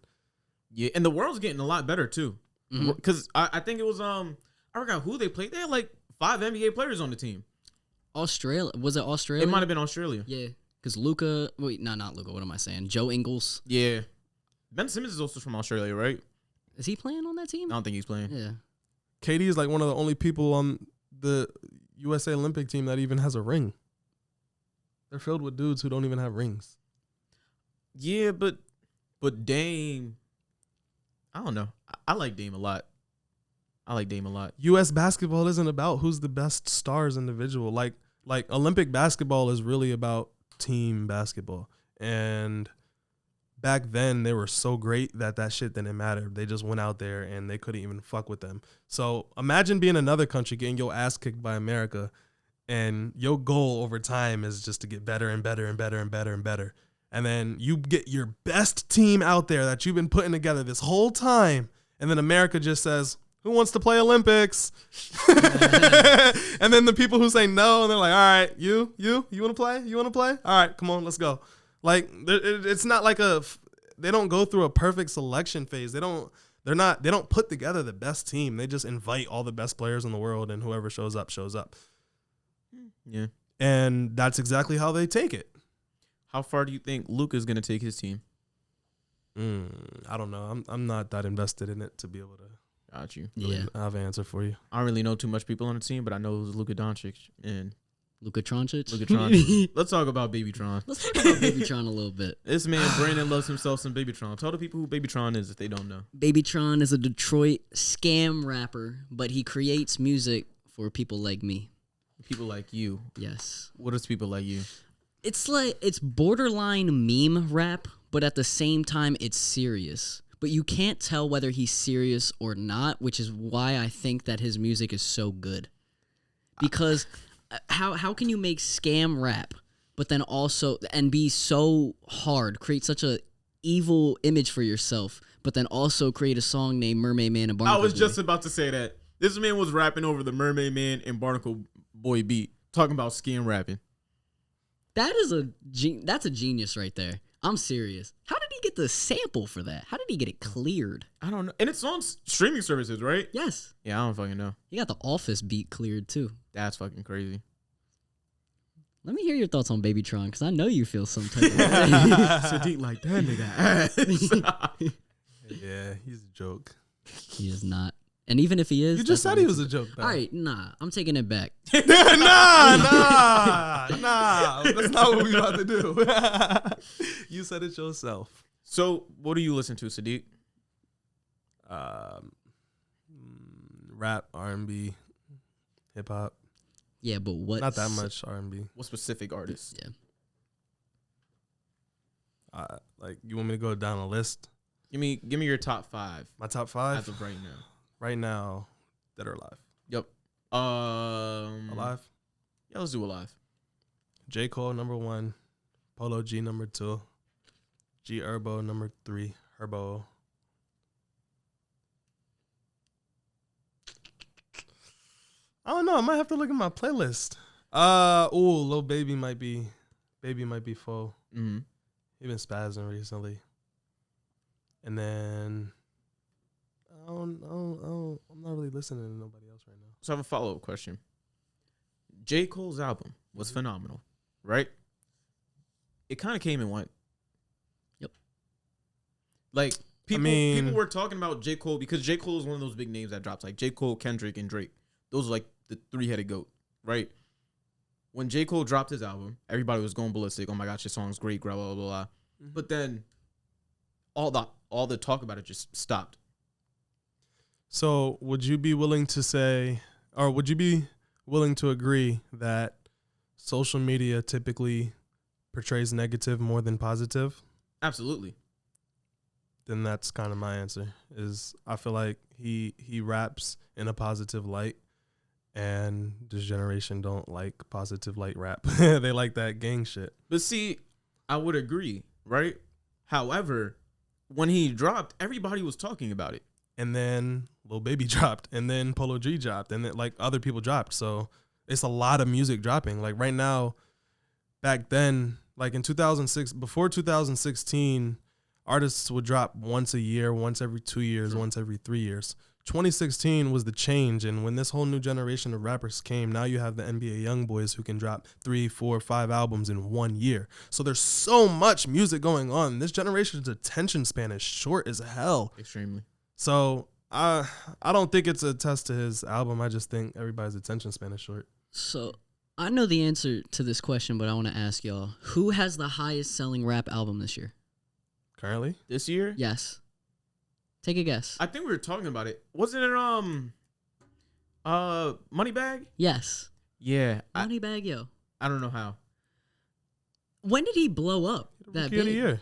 Yeah, and the world's getting a lot better too. Because I think it was I forgot who they played. They had like 5 NBA players on the team. Australia, was it Australia? It might have been Australia. Yeah, because Luka. Wait, not Luka. What am I saying? Joe Ingles. Yeah. Ben Simmons is also from Australia, right? Is he playing on that team? I don't think he's playing. Yeah. KD is like one of the only people on the USA Olympic team that even has a ring. They're filled with dudes who don't even have rings. Yeah, but Dame, I don't know. I like Dame a lot. US basketball isn't about who's the best stars individual. Like Olympic basketball is really about team basketball. And back then, they were so great that shit didn't matter. They just went out there and they couldn't even fuck with them. So imagine being another country getting your ass kicked by America, and your goal over time is just to get better and better and better and better and better. And then you get your best team out there that you've been putting together this whole time, and then America just says, who wants to play Olympics? And then the people who say no, and they're like, all right, you want to play? You want to play? All right, come on, let's go. Like, it's not like they don't go through a perfect selection phase. They don't put together the best team. They just invite all the best players in the world, and whoever shows up, shows up. Yeah. And that's exactly how they take it. How far do you think Luka's going to take his team? I don't know. I'm not that invested in it to be able to. Got you. Yeah. I have an answer for you. I don't really know too much people on the team, but I know it was Luka Doncic and Luka Trončić. Let's talk about Babytron. Let's talk about Babytron a little bit. This man, Brandon, loves himself some Babytron. Tell the people who Babytron is if they don't know. Babytron is a Detroit scam rapper, but he creates music for people like me. People like you. Yes. What is people like you? It's borderline meme rap, but at the same time, it's serious. But you can't tell whether he's serious or not, which is why I think that his music is so good. Because how can you make scam rap, but then also and be so hard, create such a evil image for yourself, but then also create a song named Mermaid Man and Barnacle Boy? I was just about to say that. This man was rapping over the Mermaid Man and Barnacle Boy beat, talking about scam rapping. That's a genius right there. I'm serious. How did he get the sample for that? How did he get it cleared? I don't know. And it's on streaming services, right? Yes. Yeah, I don't fucking know. He got the Office beat cleared too. That's fucking crazy. Let me hear your thoughts on Babytron, because I know you feel some type of way. Sadiq like that nigga ass. Yeah, he's a joke. He is not. And even if he is, You just that's said he was a joke, though. All right, nah, I'm taking it back. nah. That's not what we about to do. You said it yourself. So, what do you listen to, Sadiq? Rap, R&B, hip hop. Yeah, but what? Not that much R&B. What specific artists? Yeah. Like, you want me to go down a list? Give me your top 5. My top 5 as of right now. Right now, dead or alive? Yep. Alive. Yeah, let's do alive. J. Cole number 1, Polo G number 2, G Herbo number 3, Herbo. I don't know. I might have to look at my playlist. Lil Baby might be full. Mm-hmm. He been spazzing recently. And then I'm not really listening to nobody else right now. So I have a follow-up question. J. Cole's album was phenomenal, right? It kind of came and went. Yep. Like, people were talking about J. Cole because J. Cole is one of those big names that drops. Like, J. Cole, Kendrick, and Drake. Those are like the three-headed goat, right? When J. Cole dropped his album, everybody was going ballistic. Oh my gosh, your song's great, blah, blah, blah, blah. Mm-hmm. But then all the talk about it just stopped. So would you be willing to say, or would you be willing to agree that social media typically portrays negative more than positive? Absolutely. Then that's kind of my answer. Is I feel like he raps in a positive light, and this generation don't like positive light rap. They like that gang shit. But see, I would agree, right? However, when he dropped, everybody was talking about it. And then Lil Baby dropped, and then Polo G dropped, and then like other people dropped. So it's a lot of music dropping. Like right now, back then, like in 2006, before 2016, artists would drop once a year, once every 2 years, once every 3 years. 2016 was the change, and when this whole new generation of rappers came, now you have the NBA YoungBoys who can drop 3, 4, 5 albums in 1 year. So there's so much music going on. This generation's attention span is short as hell. Extremely. So I don't think it's a test to his album. I just think everybody's attention span is short. So I know the answer to this question, but I want to ask y'all, who has the highest selling rap album this year? Currently? This year? Yes. Take a guess. I think we were talking about it. Wasn't it Moneybag? Yes. Yeah. Moneybag Yo. I don't know how. When did he blow up that Rookie of the big? year.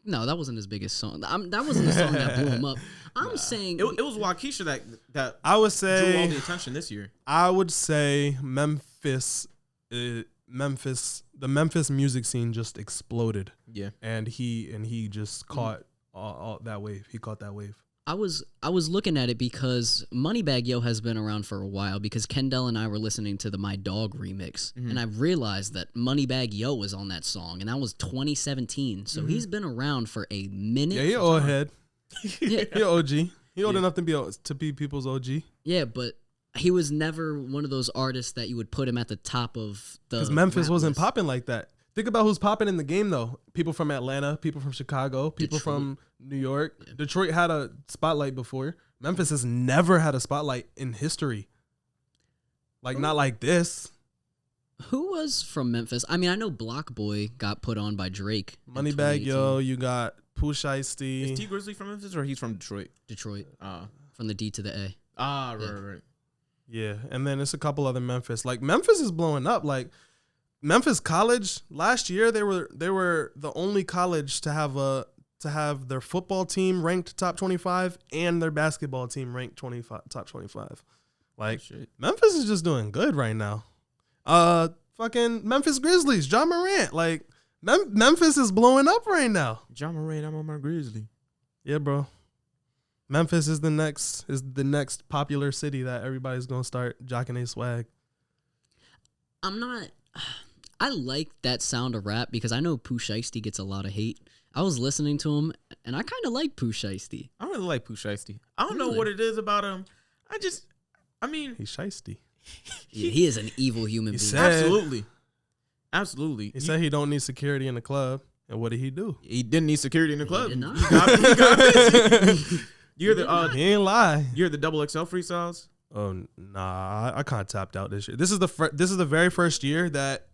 No, that wasn't his biggest song. That wasn't the song that blew him up. I'm saying It was Waukesha that I would drew all the say attention this year. I would say Memphis, the Memphis music scene just exploded. Yeah. And he just caught all that wave. He caught that wave. I was looking at it because Moneybag Yo has been around for a while because Kendall and I were listening to the My Dog remix, and I realized that Moneybag Yo was on that song, and that was 2017. So he's been around for a minute. Yeah, he old head. Yeah, He OG. He old enough to be people's OG. yeah, but he was never one of those artists that you would put him at the top of the. Because Memphis rap wasn't list. popping like that. Think about who's popping in the game, though. People from Atlanta, people from Chicago, people Detroit. from New York. Yeah. Detroit had a spotlight before. Memphis has never had a spotlight in history. Like, not like this. Who was from Memphis? I mean, I know Block Boy got put on by Drake. Moneybag Yo, you got Pooh Shiesty. Is T Grizzly from Memphis or he's from Detroit? Detroit. From the D to the A. Right. Yeah, and then it's a couple other Memphis. Like, Memphis is blowing up. Like, Memphis College last year, they were the only college to have their football team ranked top 25 and their basketball team ranked top 25. Like, Memphis is just doing good right now. Fucking Memphis Grizzlies, John Morant. Like, Memphis is blowing up right now. John Morant, I'm on my Grizzly. Yeah, bro. Memphis is the next popular city that everybody's gonna start jocking a swag. I like that sound of rap because I know Pooh Shiesty gets a lot of hate. I was listening to him, and I kind of like Pooh Shiesty. I really like Pooh Shiesty. I don't know what it is about him. I mean, He's shiesty. Yeah, he is an evil human being. Absolutely. He said he don't need security in the club, and what did he do? He didn't need security in the club. did not. He got busy. You hear the He ain't lie. you hear the double XL freestyles? Oh nah, I kind of tapped out this year. This is the very first year that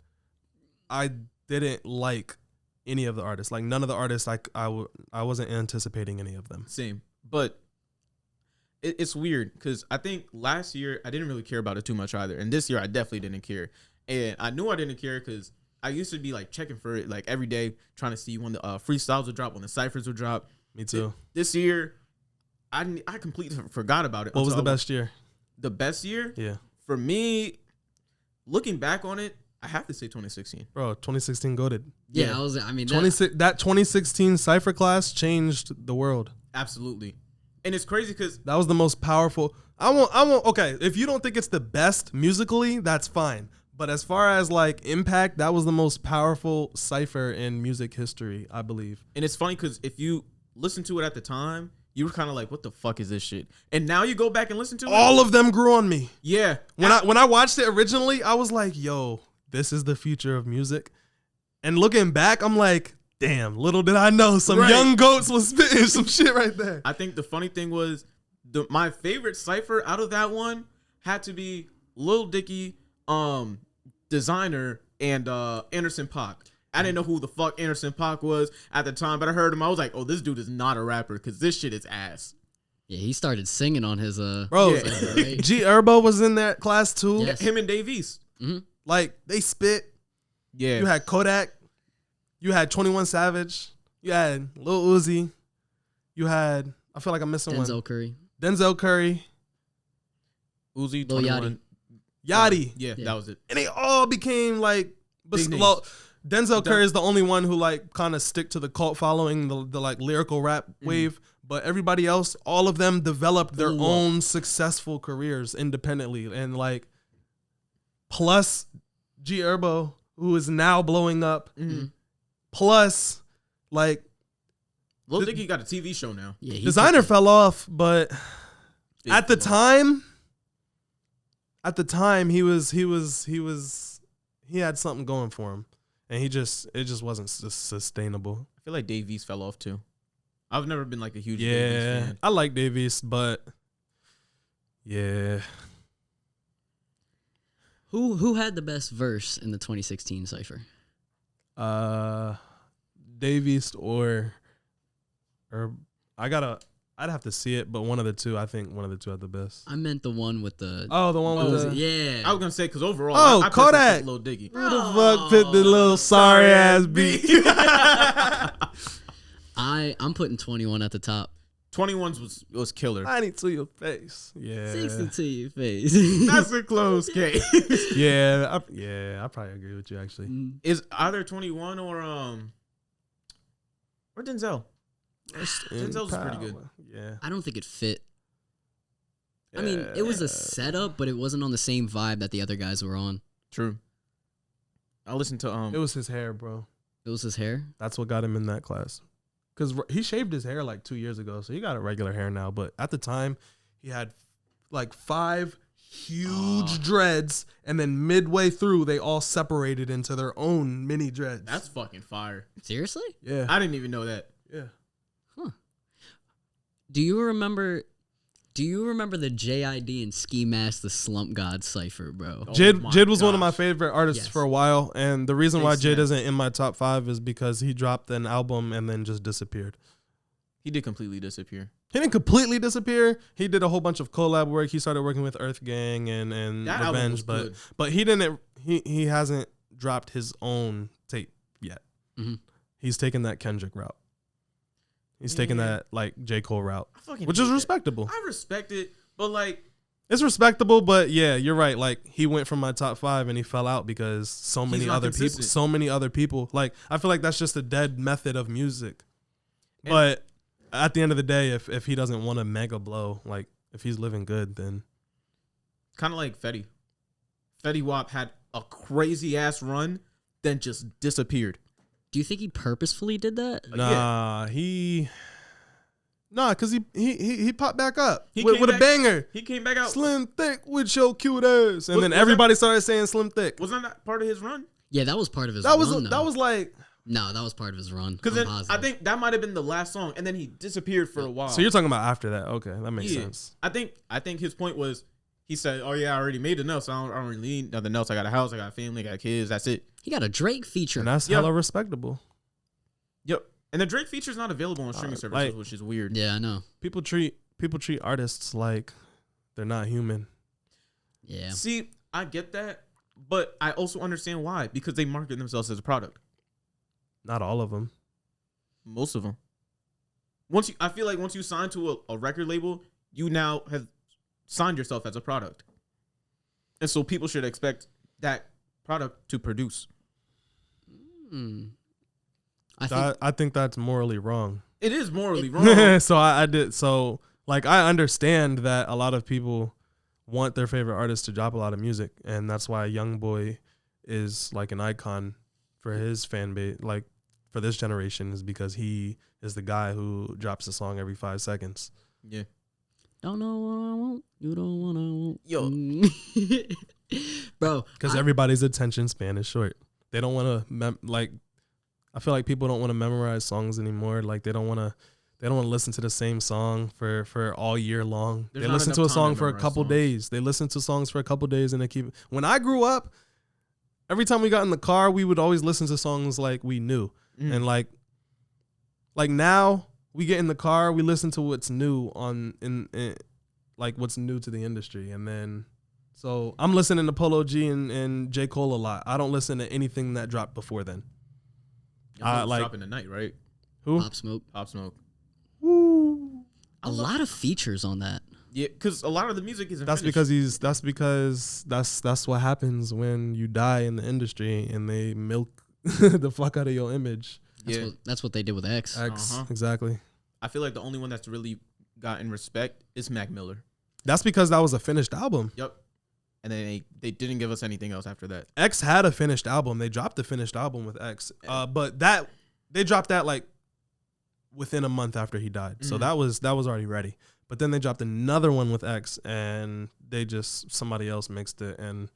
I didn't like any of the artists. Like none of the artists, I wasn't anticipating any of them. Same, but it's weird because I think last year I didn't really care about it too much either, and this year I definitely didn't care. And I knew I didn't care because I used to be like checking for it like every day, trying to see when the freestyles would drop, when the ciphers would drop. Me too. This year, I completely forgot about it. What was the best year? The best year? Yeah. For me, looking back on it, I have to say 2016. Bro, 2016 goated. Yeah, I mean, 2016 Cypher class changed the world. Absolutely. And it's crazy because that was the most powerful. I won't. Okay, if you don't think it's the best musically, that's fine. But as far as like impact, that was the most powerful Cypher in music history, I believe. And it's funny because if you listen to it at the time, you were kind of like, what the fuck is this shit? And now you go back and listen to it. All of them grew on me. Yeah. When I watched it originally, I was like, yo, this is the future of music. And looking back, I'm like, damn, little did I know some young goats was spitting some shit right there. I think the funny thing was my favorite cypher out of that one had to be Lil Dicky, Designer, and Anderson .Paak. I didn't know who the fuck Anderson .Paak was at the time, but I heard him. I was like, oh, this dude is not a rapper because this shit is ass. Yeah, he started singing on his bro. Yeah. Right? G Herbo was in that class too. Yes. Him and Dave East. Mm-hmm. Like they spit. Yeah. You had Kodak. You had 21 Savage. You had Lil Uzi. You had, I feel like I'm missing one. Denzel Curry. Uzi, Lil 21. Yachty. Yeah, that was it. And they all became like, Denzel Curry is the only one who like kind of stick to the cult following, the like lyrical rap wave. But everybody else, all of them developed their own successful careers independently. And like, plus G Herbo, who is now blowing up. Mm-hmm. Plus, like, Lil Dicky got a TV show now. Yeah, Designer fell off, but at the time, he had something going for him, and it just wasn't sustainable. I feel like Dave East fell off too. I've never been like a huge Dave East fan. I like Dave East, but yeah. Who had the best verse in the 2016 cypher? Dave East or I'd have to see it, but one of the two. I think one of the two had the best. I meant the one with the. Oh, the one with the. Yeah. I was gonna say because overall. I Kodak. Lil Dicky. Who the fuck picked the little sorry ass beat? I'm putting 21 at the top. 21's was killer. 90 to your face. Yeah. 60 to your face. That's a close case. Yeah, I probably agree with you actually. Is either 21 or Denzel? Denzel's pretty good. Yeah. I don't think it fit. I mean, it was a setup, but it wasn't on the same vibe that the other guys were on. True. I listened to It was his hair, bro. It was his hair? That's what got him in that class. Because he shaved his hair like 2 years ago, so he got a regular hair now. But at the time, he had like 5 huge dreads, and then midway through, they all separated into their own mini dreads. That's fucking fire. Seriously? Yeah. I didn't even know that. Yeah. Huh. Do you remember the JID and Ski Mask the Slump God cipher, bro? Jid was one of my favorite artists for a while, and the reason why Jid isn't in my top 5 is because he dropped an album and then just disappeared. He did completely disappear. He didn't completely disappear. He did a whole bunch of collab work. He started working with Earth Gang and that Revenge, but he hasn't dropped his own tape yet. Mm-hmm. He's taken that Kendrick route. He's taking that like J. Cole route, which is respectable. I respect it, but like it's respectable. But yeah, you're right. Like he went from my top 5 and he fell out because so many other people. Like I feel like that's just a dead method of music. And but at the end of the day, if he doesn't want to mega blow, like if he's living good, then kind of like Fetty. Fetty Wap had a crazy ass run, then just disappeared. Do you think he purposefully did that? Nah, because he popped back up with a banger. He came back out Slim Thick with your cute ass, and then everybody started saying Slim Thick. Wasn't that part of his run? Yeah, that was part of his run. That was like No, that was part of his run. Because I'm I positive. think that might have been the last song, and then he disappeared for a while. So you're talking about after that? Okay, that makes Yeah. sense. I think his point was he said, "Oh yeah, I already made enough, so I don't really need nothing else. I got a house, I got a family, I got kids. That's it." He got a Drake feature. And that's Yeah. hella respectable. Yep. And the Drake feature is not available on streaming services, like- which is weird. Yeah, I know. People treat artists like they're not human. Yeah. See, I get that, but I also understand why, because they market themselves as a product. Not all of them. Most of them. I feel like once you sign to a record label, you now have signed yourself as a product, and so people should expect that product to produce. I think that's morally wrong. It is morally wrong. So I did. So like I understand that a lot of people want their favorite artist to drop a lot of music, and that's why YoungBoy is like an icon for his fan base, like for this generation, is because he is the guy who drops a song every 5 seconds. Yeah. Don't know what I want. You don't want to want. Yo. Bro. Because everybody's attention span is short. They don't want to I feel like people don't want to memorize songs anymore. Like they don't want to listen to the same song for all year long. There's they not listen enough to a time song to for a memorize couple songs. days. They listen to songs for a couple days and they keep. When I grew up, every time we got in the car, we would always listen to songs like we knew. And like now we get in the car, we listen to what's new in like what's new to the industry. And then so I'm listening to Polo G and J. Cole a lot. I don't listen to anything that dropped before then. Like dropping tonight, right? Who? Pop Smoke. Pop Smoke. Woo. A lot of features on that. Yeah, because a lot of the music isn't That's finished. because that's what happens when you die in the industry and they milk the fuck out of your image. That's what they did with X. Exactly. I feel like the only one that's really gotten respect is Mac Miller. That's because that was a finished album. Yep. And then they didn't give us anything else after that. X had a finished album. They dropped the finished album with X. But they dropped that like within a month after he died. So that was already ready. But then they dropped another one with X and somebody else mixed it, and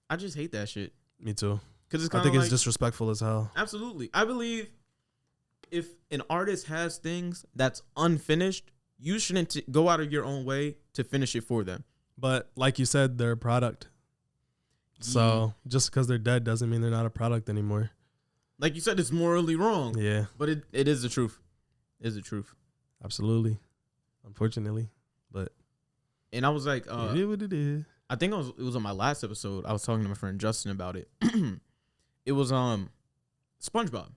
I just hate that shit. me too. Because it's I kind think of it's disrespectful as hell. Absolutely. I believe if an artist has things that's unfinished, you shouldn't go out of your own way to finish it for them. But like you said, they're a product. So just because they're dead doesn't mean they're not a product anymore. Like you said, it's morally wrong. Yeah, But it is the truth. It is the truth. absolutely. Unfortunately, but And I was like, it is what it is. I think it was on my last episode. I was talking to my friend Justin about it. It was SpongeBob.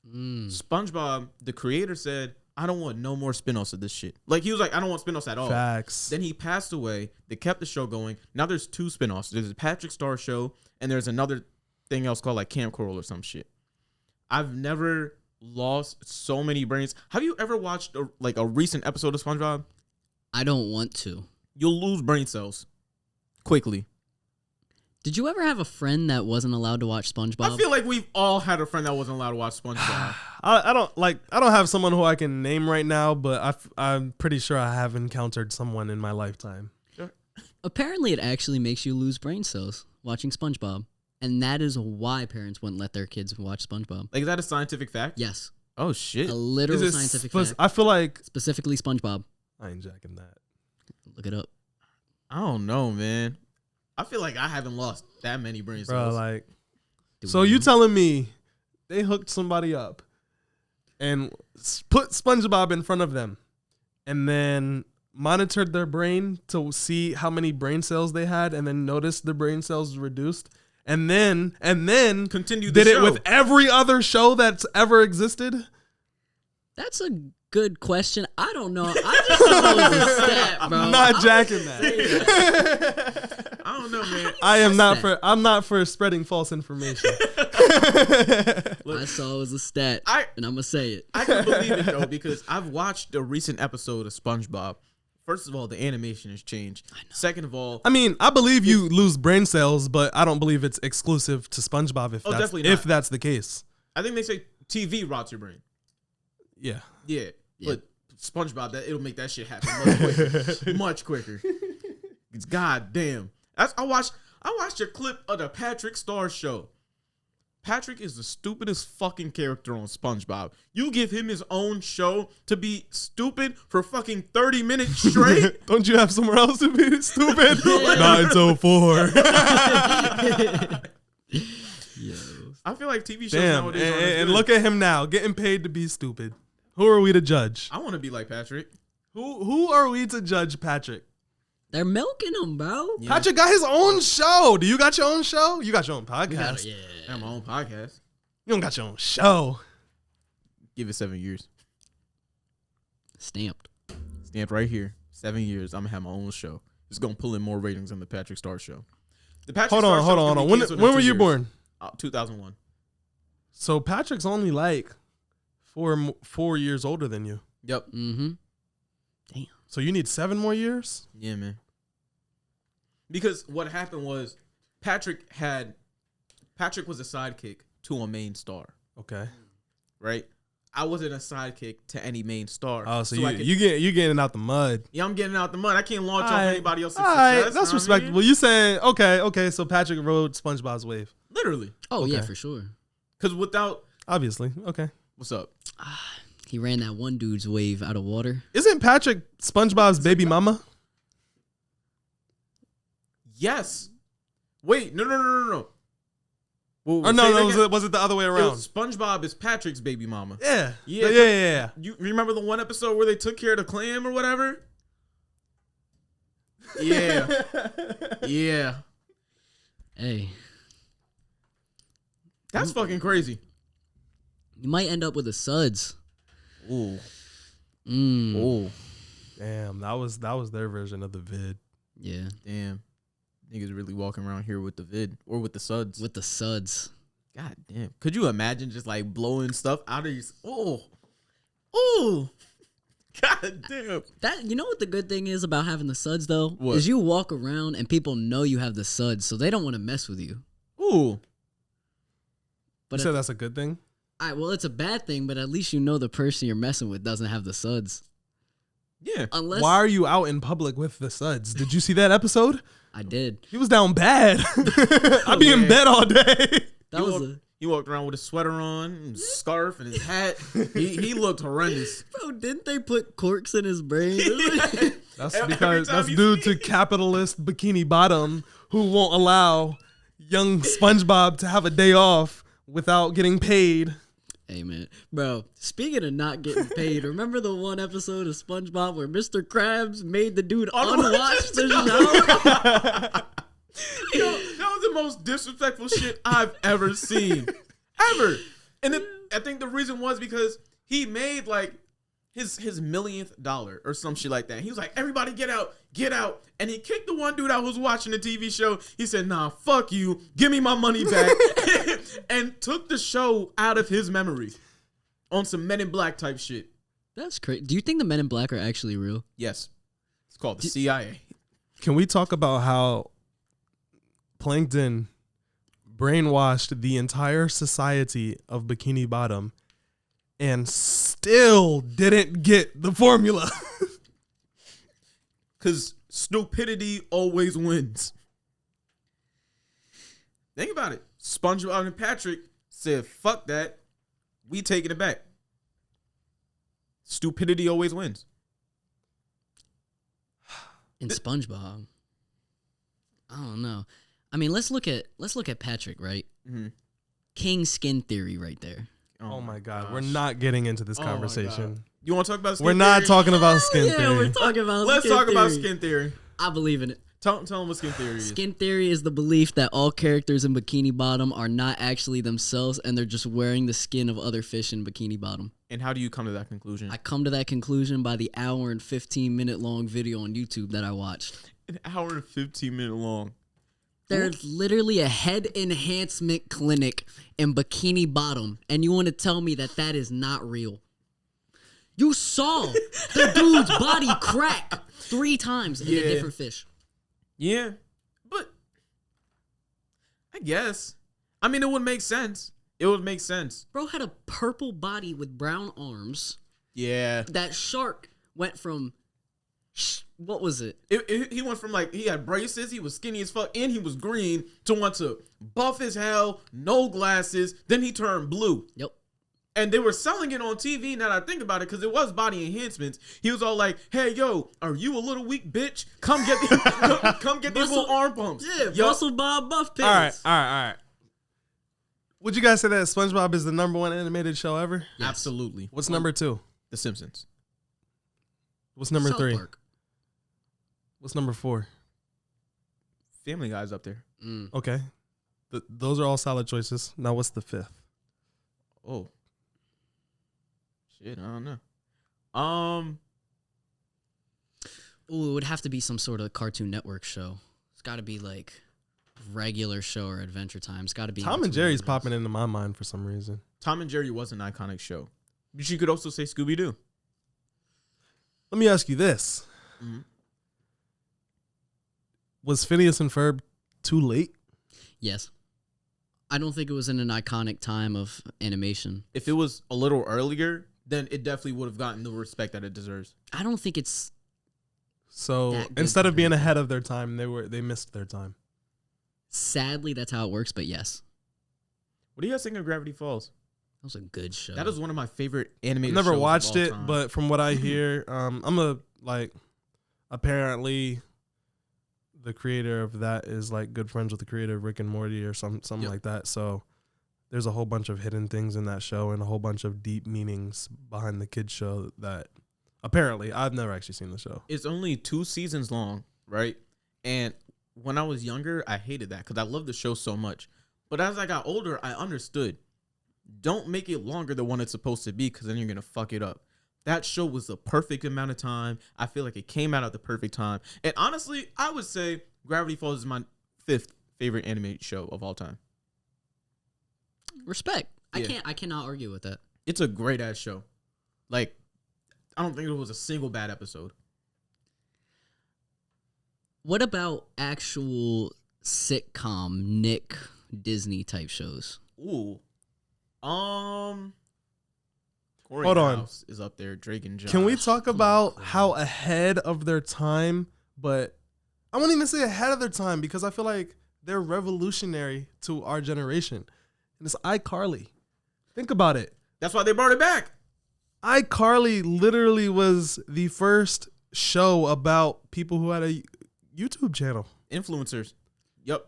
SpongeBob, the creator said, I don't want no more spinoffs of this shit. Like he was like, I don't want spinoffs at all. Facts. Then he passed away. They kept the show going. Now there's 2 spinoffs. There's a Patrick Star show, and there's another thing else called like Camp Coral or some shit. I've never lost so many brains. Have you ever watched a recent episode of SpongeBob? I don't want to. You'll lose brain cells quickly. Did you ever have a friend that wasn't allowed to watch SpongeBob? I feel like we've all had a friend that wasn't allowed to watch SpongeBob. I don't have someone who I can name right now, but I'm pretty sure I have encountered someone in my lifetime. Apparently, it actually makes you lose brain cells watching SpongeBob. And that is why parents wouldn't let their kids watch SpongeBob. Like, is that a scientific fact? Yes. Oh, shit. A literal scientific fact. I feel like Specifically SpongeBob. I ain't jacking that. Look it up. I don't know, man. I feel like I haven't lost that many brain Bro, cells. like, so you telling me they hooked somebody up and put SpongeBob in front of them and then monitored their brain to see how many brain cells they had and then noticed the brain cells reduced and then Continue the did it show. with every other show that's ever existed? That's a good question. I don't know. I just thought it was a stat, bro. I'm not jacking that. I don't know, man. I'm not for spreading false information. I saw it was a stat, and I'm going to say it. I can believe it, though, because I've watched a recent episode of SpongeBob. First of all, the animation has changed. Second of all, I mean, I believe you lose brain cells, but I don't believe it's exclusive to SpongeBob if that's the case. I think they say TV rots your brain. Yeah. Yeah. But SpongeBob, it'll make that shit happen much quicker. Much quicker. It's goddamn. I watched a clip of the Patrick Star show. Patrick is the stupidest fucking character on SpongeBob. You give him his own show to be stupid for fucking 30 minutes straight? Don't you have somewhere else to be stupid? Not until 4. I feel like TV shows Damn, nowadays aren't as and good. look at him now, getting paid to be stupid. Who are we to judge? I want to be like Patrick. Who are we to judge Patrick? They're milking him, bro. Yeah. Patrick got his own show. Do you got your own show? You got your own podcast. I have my own podcast. You don't got your own show. Give it 7 years. Stamped. Stamped right here. 7 years. I'm gonna have my own show. It's gonna pull in more ratings than the Patrick Star Show. The Patrick Hold Star on. Show's gonna be When canceled in were 2 you years. born? 2001. So Patrick's only like 4 years older than you. Yep. Mm-hmm. Damn. So you need 7 more years? Yeah, man. Because what happened was Patrick was a sidekick to a main star, Okay. right? I wasn't a sidekick to any main star. Oh, so I could- you getting out the mud. Yeah, I'm getting out the mud. I can't launch off Alright. anybody else's All right, success. that's you know what I respectable. mean? You saying okay? So Patrick rode SpongeBob's wave, Literally. Oh, yeah, Okay. for sure. Because without... obviously. Okay. What's up? He ran that one dude's wave out of water. Isn't Patrick SpongeBob's baby mama? Yes. Wait, no. Well, Or say no, it again. was it the other way around? SpongeBob is Patrick's baby mama. Yeah. Yeah. Yeah. You remember the one episode where they took care of the clam or whatever? Yeah. Yeah. Hey, That's fucking crazy. you might end up with a suds. Ooh. Mm. Ooh. Damn, that was their version of the vid. Yeah, Damn. Niggas really walking around here with the vid or with the suds. with the suds. God damn. Could you imagine just like blowing stuff out of your... Oh. God damn. That, you know what the good thing is about having the suds though? What? Is you walk around and people know you have the suds, so they don't want to mess with you. Ooh. But You said that's a good thing? all right, well, it's a bad thing, but at least you know the person you're messing with doesn't have the suds. Yeah. Unless Why are you out in public with the suds? Did you see that episode? I did. He was down bad. I'd be in Yeah. bed all day. That was a He walked around with a sweater on, and scarf, and his hat. He looked horrendous. bro. Didn't they put corks in his brain? That's Every because time that's you due see- to capitalist Bikini Bottom who won't allow young SpongeBob to have a day off without getting paid. Hey man, bro. Speaking of not getting paid, remember the one episode of SpongeBob where Mr. Krabs made the dude unwatch the show? Yo, that was the most disrespectful shit I've ever seen. Ever. And I think the reason was because he made like his millionth dollar or some shit like that. He was like, everybody get out. And he kicked the one dude out who was watching the TV show. He said, nah, fuck you. Give me my money back. And took the show out of his memory on some Men in Black type shit. That's crazy. Do you think the Men in Black are actually real? Yes. It's called the CIA. Can we talk about how Plankton brainwashed the entire society of Bikini Bottom and still didn't get the formula? Because stupidity always wins. Think about it. SpongeBob and Patrick said, fuck that. We taking it back. Stupidity always wins. In SpongeBob, I don't know. I mean, let's look at Patrick, right? Mm-hmm. King skin theory right there. Oh my God. gosh. We're not getting into this Oh my conversation. You want to talk about skin We're not theory? talking about skin Yeah, theory. we're talking about. Let's skin talk about theory. skin theory. I believe in it. Tell them what skin theory is. Skin theory is the belief that all characters in Bikini Bottom are not actually themselves and they're just wearing the skin of other fish in Bikini Bottom. And how do you come to that conclusion? I come to that conclusion by the hour and 15-minute long video on YouTube that I watched. An hour and 15-minute long. There's literally a head enhancement clinic in Bikini Bottom, and you want to tell me that that is not real? You saw the dude's body crack 3 times in a Yeah. different fish. Yeah. But I guess. I mean, it would make sense. It would make sense. Bro had a purple body with brown arms. Yeah. That shark went from What was it? He went from like he had braces, he was skinny as fuck, and he was green to want to buff as hell, no glasses. Then he turned blue. Yep. And they were selling it on TV. Now that I think about it, because it was body enhancements. He was all like, "Hey, yo, are you a little weak bitch? Come get come get these little arm pumps." Yeah, Yo, Russell Bob Buff All right, pants. all right. Would you guys say that SpongeBob is the #1 animated show ever? Yes. absolutely. What's number 2? The Simpsons. What's number South 3? Park. What's number 4? Family Guy's up there. Okay. Those are all solid choices. Now what's the 5th? Oh. Shit, I don't know. Ooh, it would have to be some sort of Cartoon Network show. It's got to be like regular show or Adventure Time. It's got to be Tom and Jerry's popping into my mind for some reason. Tom and Jerry was an iconic show. But you could also say Scooby Doo. Let me ask you this. Mm-hmm. Was Phineas and Ferb too late? Yes. I don't think it was in an iconic time of animation. If it was a little earlier, then it definitely would have gotten the respect that it deserves. I don't think it's So That good instead of being compared to- ahead of their time, they missed their time. sadly that's how it works, but yes. What do you guys think of Gravity Falls? That was a good show. That is one of my favorite I've animated never shows of watched all it, time. but from what I hear, apparently the creator of that is like good friends with the creator of Rick and Morty or something Yep. like that. So there's a whole bunch of hidden things in that show and a whole bunch of deep meanings behind the kids show that apparently I've never actually seen the show. It's only 2 seasons long, right? And when I was younger, I hated that because I loved the show so much. But as I got older, I understood. Don't make it longer than what it's supposed to be because then you're going to fuck it up. That show was the perfect amount of time. I feel like it came out at the perfect time. And honestly, I would say Gravity Falls is my 5th favorite animated show of all time. Respect. Yeah. I cannot argue with that. It's a great ass show. Like, I don't think there was a single bad episode. What about actual sitcom Nick Disney type shows? Ooh. Corey Hold on. House is up there. Drake and Josh. Can we talk about how ahead of their time, but I won't even say ahead of their time because I feel like they're revolutionary to our generation. And it's iCarly. Think about it. That's why they brought it back. iCarly literally was the first show about people who had a YouTube channel. Influencers. Yep.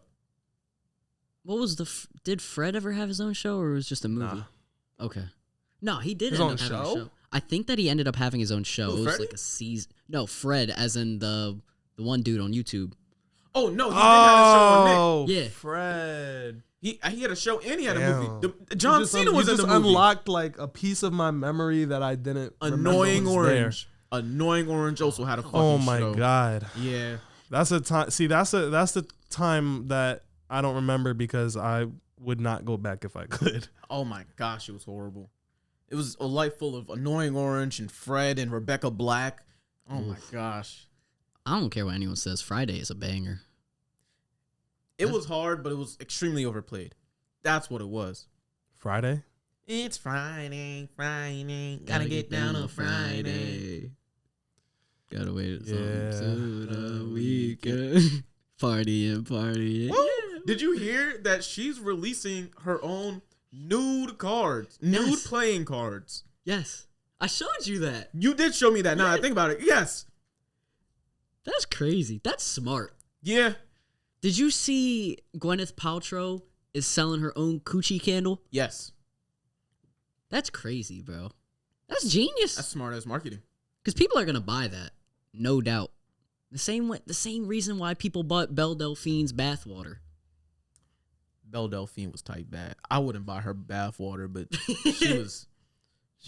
What was did Fred ever have his own show or it was just a movie? Nah. Okay. No, he did His end own up having show? a show. I think that he ended up having his own show. Who, It was Freddy? like a season. No, Fred, as in the one dude on YouTube. Oh no, he did have a show on Nick. Oh, Yeah. Fred. He had a show and he had a Damn. movie. John Cena was you in the just movie. unlocked like a piece of my memory that I didn't Annoying remember was there. Orange. Annoying Orange also had a fucking Oh my show. god. Yeah. That's a time. See, that's the time that I don't remember because I would not go back if I could. Oh my gosh, it was horrible. It was a life full of Annoying Orange and Fred and Rebecca Black. Oh my gosh. I don't care what anyone says. Friday is a banger. It was hard, but it was extremely overplayed. That's what it was. Friday. It's Friday, gotta get down on Friday. Gotta wait Yeah. to the weekend. Partying. Woo! Did you hear that she's releasing her own nude cards, nude Yes. playing cards? Yes. I showed you that. You did show me that. Now I think about it. Yes. That's crazy. That's smart. Yeah. Did you see Gwyneth Paltrow is selling her own coochie candle? Yes. That's crazy, bro. That's genius. That's smart as marketing. Because people are gonna buy that, no doubt. The same reason why people bought Belle Delphine's bathwater. Belle Delphine was tight bad. I wouldn't buy her bath water, but she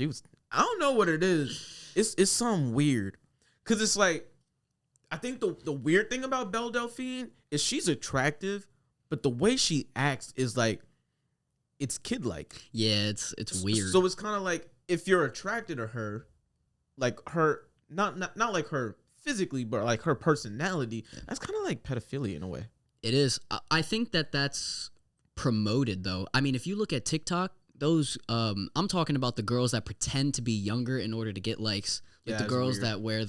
was I don't know what it is. It's something weird. Cause it's like I think the weird thing about Belle Delphine is she's attractive, but the way she acts is like it's kid-like. Yeah, it's weird. So it's kind of like if you're attracted to her, like her not like her physically, but like her personality, that's kind of like pedophilia in a way. It is. I think that's promoted though. I mean, if you look at TikTok, those I'm talking about the girls that pretend to be younger in order to get likes. Like Yeah, the that's girls weird. that wear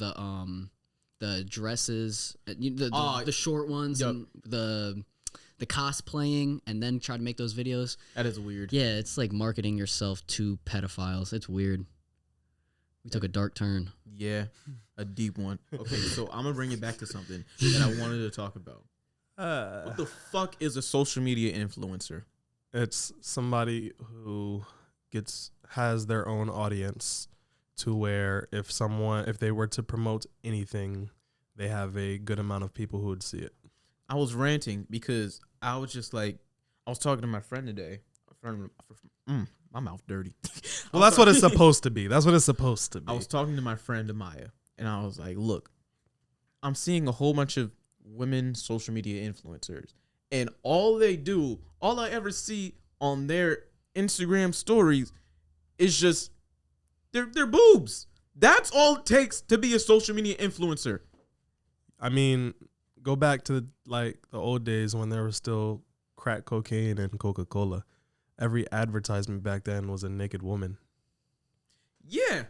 the dresses, the short ones, Yep. and the cosplaying, and then try to make those videos. That is weird. Yeah, it's like marketing yourself to pedophiles. It's weird. We took a dark turn. Yeah, a deep one. Okay, so I'm gonna bring it back to something that I wanted to talk about. What the fuck is a social media influencer? It's somebody who has their own audience, to where if they were to promote anything, they have a good amount of people who would see it. I was ranting because I was just like, I was talking to my friend today. My mouth dirty. Well, that's what it's supposed to be. That's what it's supposed to be. I was talking to my friend Amaya, and I was like, look, I'm seeing a whole bunch of women social media influencers, and all I ever see on their Instagram stories is just their boobs. That's all it takes to be a social media influencer. I mean, go back to like the old days when there was still crack cocaine and Coca-Cola. Every advertisement back then was a naked woman. Yeah.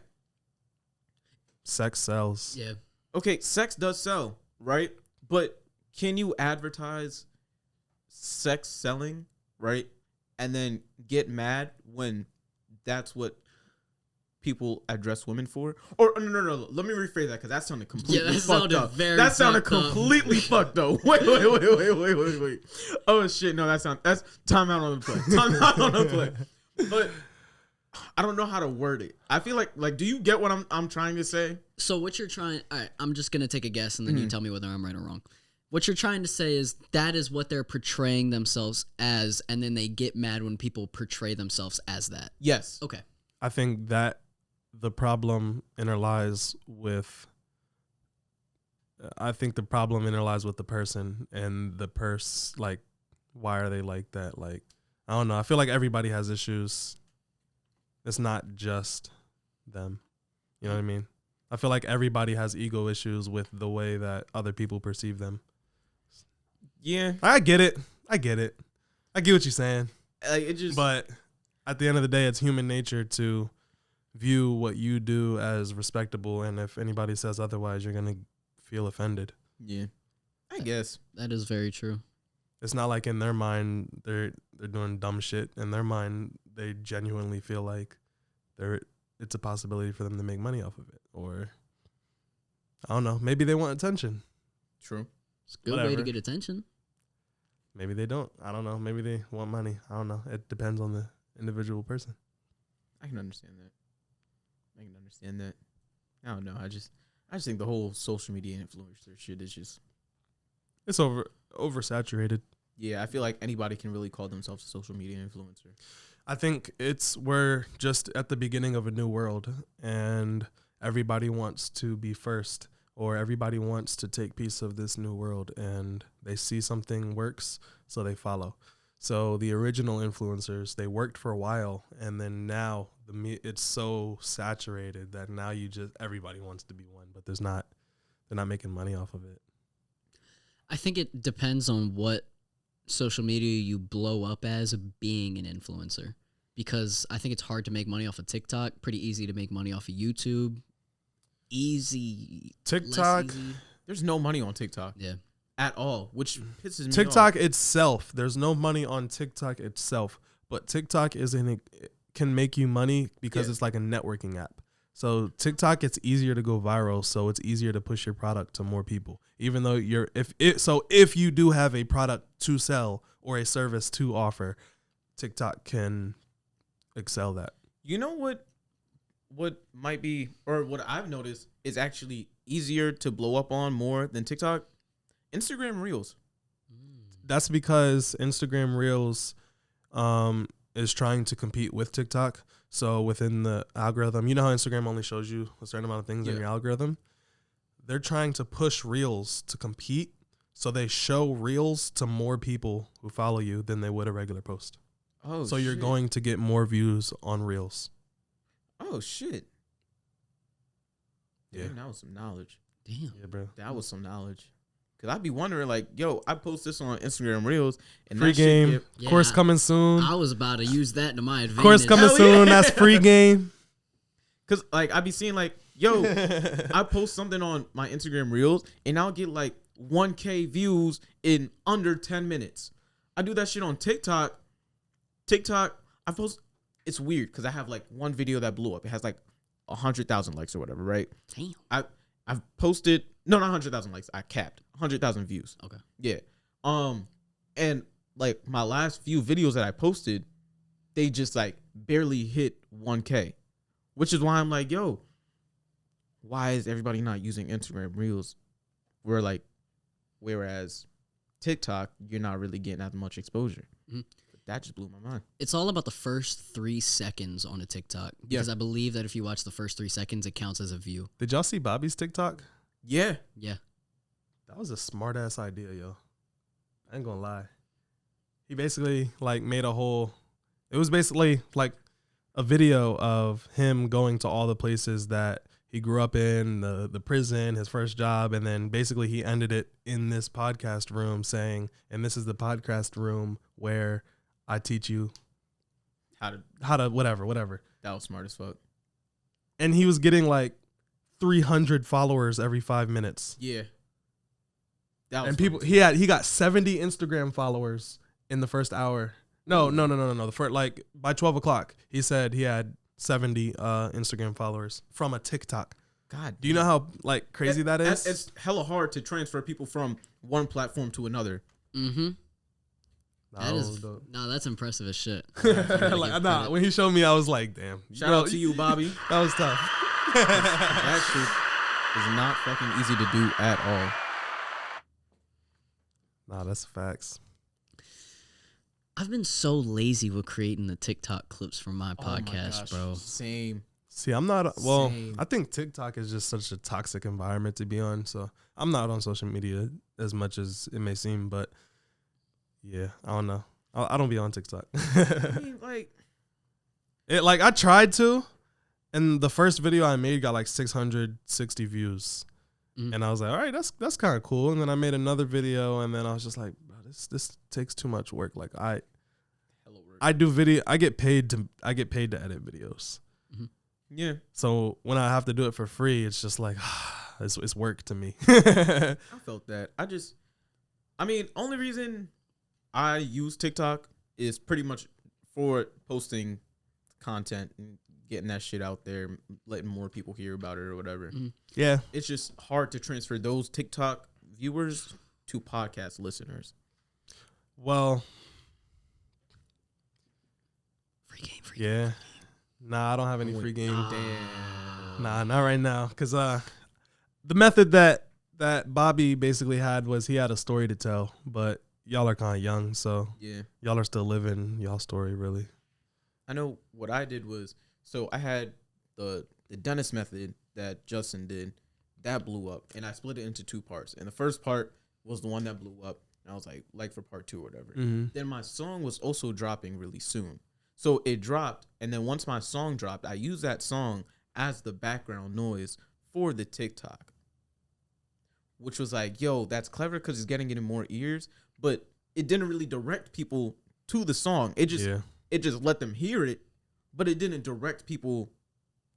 Sex sells. Yeah. Okay, sex does sell, right? But can you advertise sex selling, right? And then get mad when that's what people address women for? Or no. Let me rephrase that, because that sounded completely fucked up. That sounded completely fucked up. Wait. Oh shit, no, that's time out on the play. Time out on the play. But I don't know how to word it. I feel like do you get what I'm trying to say? So what you're trying, all right, I'm just gonna take a guess and then you tell me whether I'm right or wrong. What you're trying to say is that is what they're portraying themselves as, and then they get mad when people portray themselves as that. Yes. Okay. I think that the problem interlies with the person and the like, why are they like that? Like, I don't know. I feel like everybody has issues. It's not just them. You know what I mean? I feel like everybody has ego issues with the way that other people perceive them. Yeah. I get it. I get what you're saying. Like, but at the end of the day, it's human nature to view what you do as respectable, and if anybody says otherwise, you're gonna feel offended. Yeah, I guess that is very true. It's not like in their mind they're doing dumb shit. In their mind, they genuinely feel like it's a possibility for them to make money off of it, or I don't know. Maybe they want attention. True. It's a good way to get attention. Maybe they don't. I don't know. Maybe they want money. I don't know. It depends on the individual person. I can understand that. I don't know. I just think the whole social media influencer shit is just, it's oversaturated. Yeah, I feel like anybody can really call themselves a social media influencer. I think we're just at the beginning of a new world, and everybody wants to be first, or everybody wants to take piece of this new world, and they see something works, so they follow. So the original influencers, they worked for a while, and then now it's so saturated that now everybody wants to be one, but they're not making money off of it. I think it depends on what social media you blow up as being an influencer, because I think it's hard to make money off of TikTok, pretty easy to make money off of YouTube. Easy. TikTok, easy. There's no money on TikTok. Yeah. At all, which pisses me TikTok off. itself, there's no money on TikTok itself, but TikTok can make you money because it's like a networking app. So TikTok, it's easier to go viral, so it's easier to push your product to more people. Even though if you do have a product to sell or a service to offer, TikTok can excel that. You know what might be, or what I've noticed is actually easier to blow up on more than TikTok? Instagram Reels. That's because Instagram Reels is trying to compete with TikTok. So within the algorithm, you know how Instagram only shows you a certain amount of things in your algorithm? They're trying to push Reels to compete, so they show Reels to more people who follow you than they would a regular post. Oh, so you're going to get more views on Reels. Oh, shit. Yeah. Damn, that was some knowledge. Damn. Yeah, bro. That was some knowledge. Because I'd be wondering, like, yo, I post this on Instagram Reels. And free that game. Yeah, course coming soon. I was about to use that to my advantage. Course coming soon. That's free game. Because, like, I be seeing, like, Yo, I post something on my Instagram Reels, and I'll get like 1K views in under 10 minutes. I do that shit on TikTok. I post. It's weird because I have like one video that blew up. It has like 100,000 likes or whatever, right? Damn. I've posted not 100,000 likes. I capped 100,000 views. Okay. Yeah. And like my last few videos that I posted, they just like barely hit 1K, which is why I'm like, yo, why is everybody not using Instagram Reels? Whereas TikTok, you're not really getting as much exposure. Mm-hmm. That just blew my mind. It's all about the first 3 seconds on a TikTok. Because I believe that if you watch the first 3 seconds, it counts as a view. Did y'all see Bobby's TikTok? Yeah. Yeah. That was a smart ass idea, yo. I ain't gonna lie. He basically like made a whole, it was basically like a video of him going to all the places that he grew up in, the prison, his first job, and then basically he ended it in this podcast room saying, and this is the podcast room where I teach you how to whatever. That was smart as fuck. And he was getting like 300 followers every 5 minutes. Yeah. And people, he got 70 Instagram followers in the first hour. No. The first, like by 12 o'clock, he said he had 70 Instagram followers from a TikTok. God, do you know how like crazy that is? It's hella hard to transfer people from one platform to another. Mm-hmm. That's impressive as shit. Like, when he showed me, I was like, damn. Shout out to you, Bobby. That was tough. That shit is not fucking easy to do at all. Nah, that's facts. I've been so lazy with creating the TikTok clips for my podcast, bro. Same. See, I'm not. Well, I think TikTok is just such a toxic environment to be on. So I'm not on social media as much as it may seem, but yeah, I don't know. I don't be on TikTok. I mean, I tried to, and the first video I made got like 660 views, and I was like, all right, that's kind of cool. And then I made another video, and then I was just like, bro, this takes too much work. Like I do video. I get paid to edit videos. Mm-hmm. Yeah. So when I have to do it for free, it's just like it's work to me. I felt that. Only reason I use TikTok is pretty much for posting content and getting that shit out there, letting more people hear about it or whatever. Mm-hmm. Yeah. It's just hard to transfer those TikTok viewers to podcast listeners. Well, free game. Yeah. Nah, I don't have any free game. Damn. Nah, not right now. Because the method that Bobby basically had was he had a story to tell, but y'all are kind of young, so yeah, y'all are still living y'all story, really. I know what I did was, so I had the dentist method that Justin did, that blew up, and I split it into 2 parts. And the first part was the one that blew up, and I was like for part 2 or whatever. Mm-hmm. Then my song was also dropping really soon. So it dropped, and then once my song dropped, I used that song as the background noise for the TikTok, which was like, yo, that's clever because it's getting it in more ears, but it didn't really direct people to the song. It just let them hear it, but it didn't direct people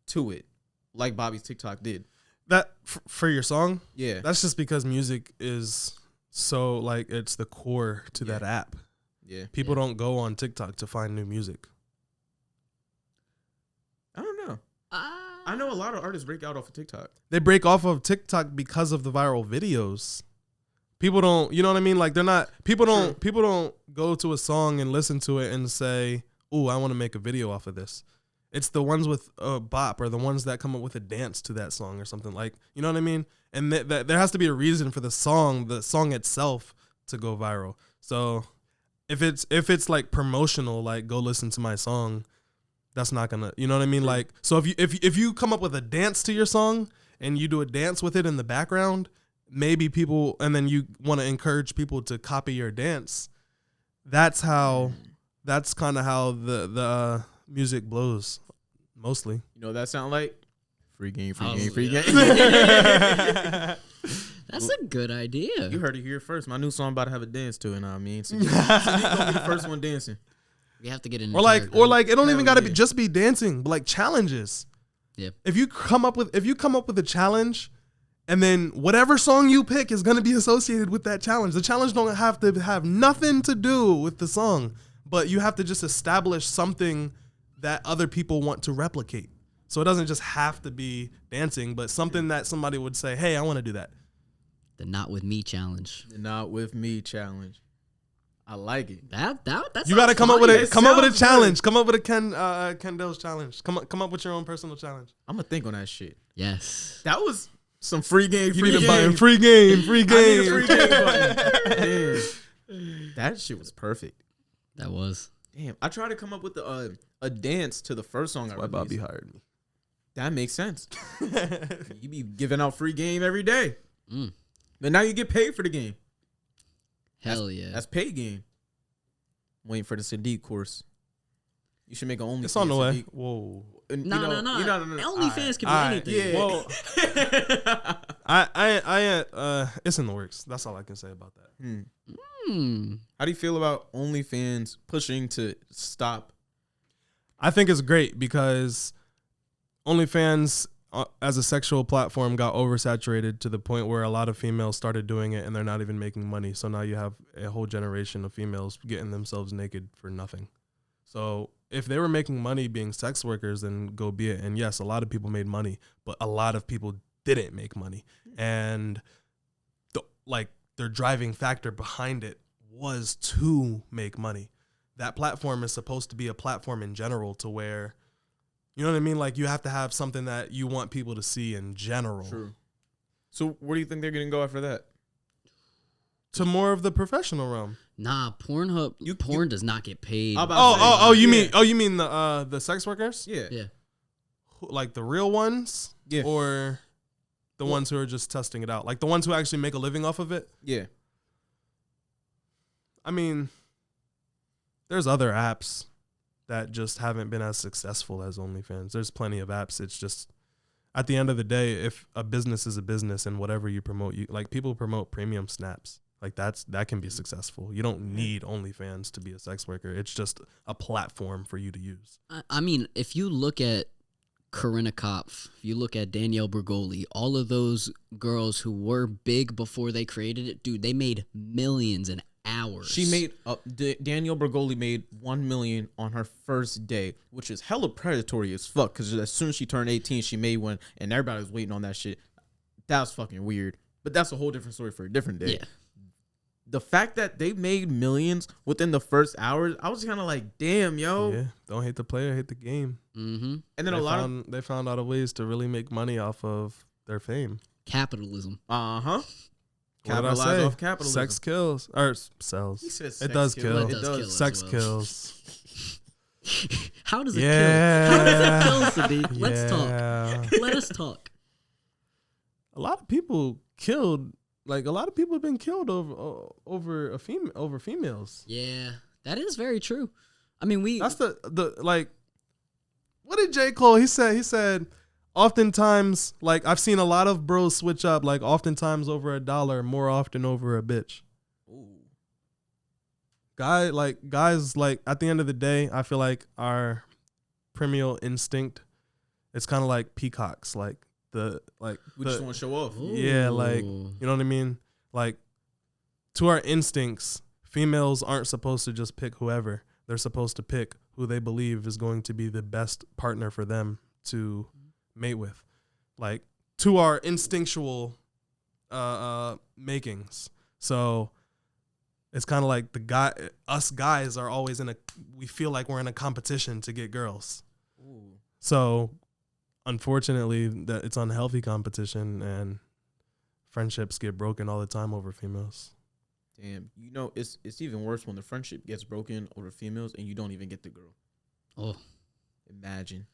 to it like Bobby's TikTok did. That for your song? Yeah. That's just because music is so like it's the core to that app. Yeah. People don't go on TikTok to find new music. I don't know. I know a lot of artists break out off of TikTok. They break off of TikTok because of the viral videos. People don't, you know what I mean? Like people don't go to a song and listen to it and say, "Ooh, I want to make a video off of this." It's the ones with a bop or the ones that come up with a dance to that song or something, like, you know what I mean? And there has to be a reason for the song itself to go viral. So if it's like promotional, like go listen to my song, that's not gonna, you know what I mean? Like, so if you come up with a dance to your song and you do a dance with it in the background, maybe people, and then you want to encourage people to copy your dance. That's kind of how the music blows, mostly. You know what that sound like? Free game. That's a good idea. You heard it here first. My new song about to have a dance to it, you know what I mean? So you gonna be the first one dancing. We have to get in. Or like it don't even gotta be just be dancing, but like challenges. Yeah. If you come up with a challenge, and then whatever song you pick is going to be associated with that challenge. The challenge don't have to have nothing to do with the song, but you have to just establish something that other people want to replicate. So it doesn't just have to be dancing, but something that somebody would say, "Hey, I want to do that." The Not With Me challenge. The Not With Me challenge. I like it. That's You got to come up with a sounds challenge. Come up with a Kendall's challenge. Come up with your own personal challenge. I'm gonna think on that shit. Yes. That was some free game. You need to buy him free game. I need a free game button. Damn. That shit was perfect. That was. Damn. I tried to come up with a dance to the first song. That's why Bobby hired me. That makes sense. You be giving out free game every day. Mm. But now you get paid for the game. Hell yeah. That's paid game. Waiting for the Sadiq course. You should make an OnlyFans. It's on the way. Sadiq. Whoa. No. OnlyFans can Alright, be anything. yeah. I it's in the works. That's all I can say about that. How do you feel about OnlyFans pushing to stop? I think it's great because OnlyFans as a sexual platform got oversaturated to the point where a lot of females started doing it and they're not even making money. So now you have a whole generation of females getting themselves naked for nothing. So if they were making money being sex workers, then go be it. And yes, a lot of people made money, but a lot of people didn't make money. And their driving factor behind it was to make money. That platform is supposed to be a platform in general to where, you know what I mean? Like, you have to have something that you want people to see in general. True. So where do you think they're going to go after that? To more of the professional realm. Nah, Pornhub. Porn does not get paid. You mean the sex workers? Yeah. Yeah. Like the real ones? Yeah. Or the ones who are just testing it out? Like the ones who actually make a living off of it? Yeah. I mean, there's other apps that just haven't been as successful as OnlyFans. There's plenty of apps. It's just, at the end of the day, if a business is a business and whatever you promote, people promote premium snaps. Like that can be successful. You don't need OnlyFans to be a sex worker. It's just a platform for you to use. I mean, if you look at Corinna Kopf, if you look at Danielle Bergoli, all of those girls who were big before they created it, dude, they made millions in hours. She made Danielle Bergoli made $1 million on her first day, which is hella predatory as fuck. Because as soon as she turned 18, she made one, and everybody was waiting on that shit. That was fucking weird. But that's a whole different story for a different day. Yeah. The fact that they made millions within the first hour, I was kind of like, damn, yo. Yeah, don't hate the player, hate the game. Mm-hmm. And then they found out ways to really make money off of their fame. Capitalism. Capitalize off capitalism. Sex kills or sells. He said It sex does kills. kill. It does kill Sex as well. kills. How does it Yeah. kill? How does it kill, Sadiq? Let's talk. Yeah. Let us talk. A lot of people killed. Like, a lot of people have been killed over females. Yeah, that is very true. I mean, That's the like. What did J. Cole? He said, oftentimes, like, I've seen a lot of bros switch up. Like, oftentimes over $1, more often over a bitch. Ooh. Guys, like at the end of the day, I feel like our primal instinct, it's kind of like peacocks, like. We just want to show off. Yeah, like, you know what I mean? Like, to our instincts, females aren't supposed to just pick whoever. They're supposed to pick who they believe is going to be the best partner for them to mate with. Like, to our instinctual makings. So it's kind of like us guys are always we feel like we're in a competition to get girls. Ooh. So unfortunately, that it's unhealthy competition, and friendships get broken all the time over females. Damn, it's even worse when the friendship gets broken over females and you don't even get the girl. Oh, imagine.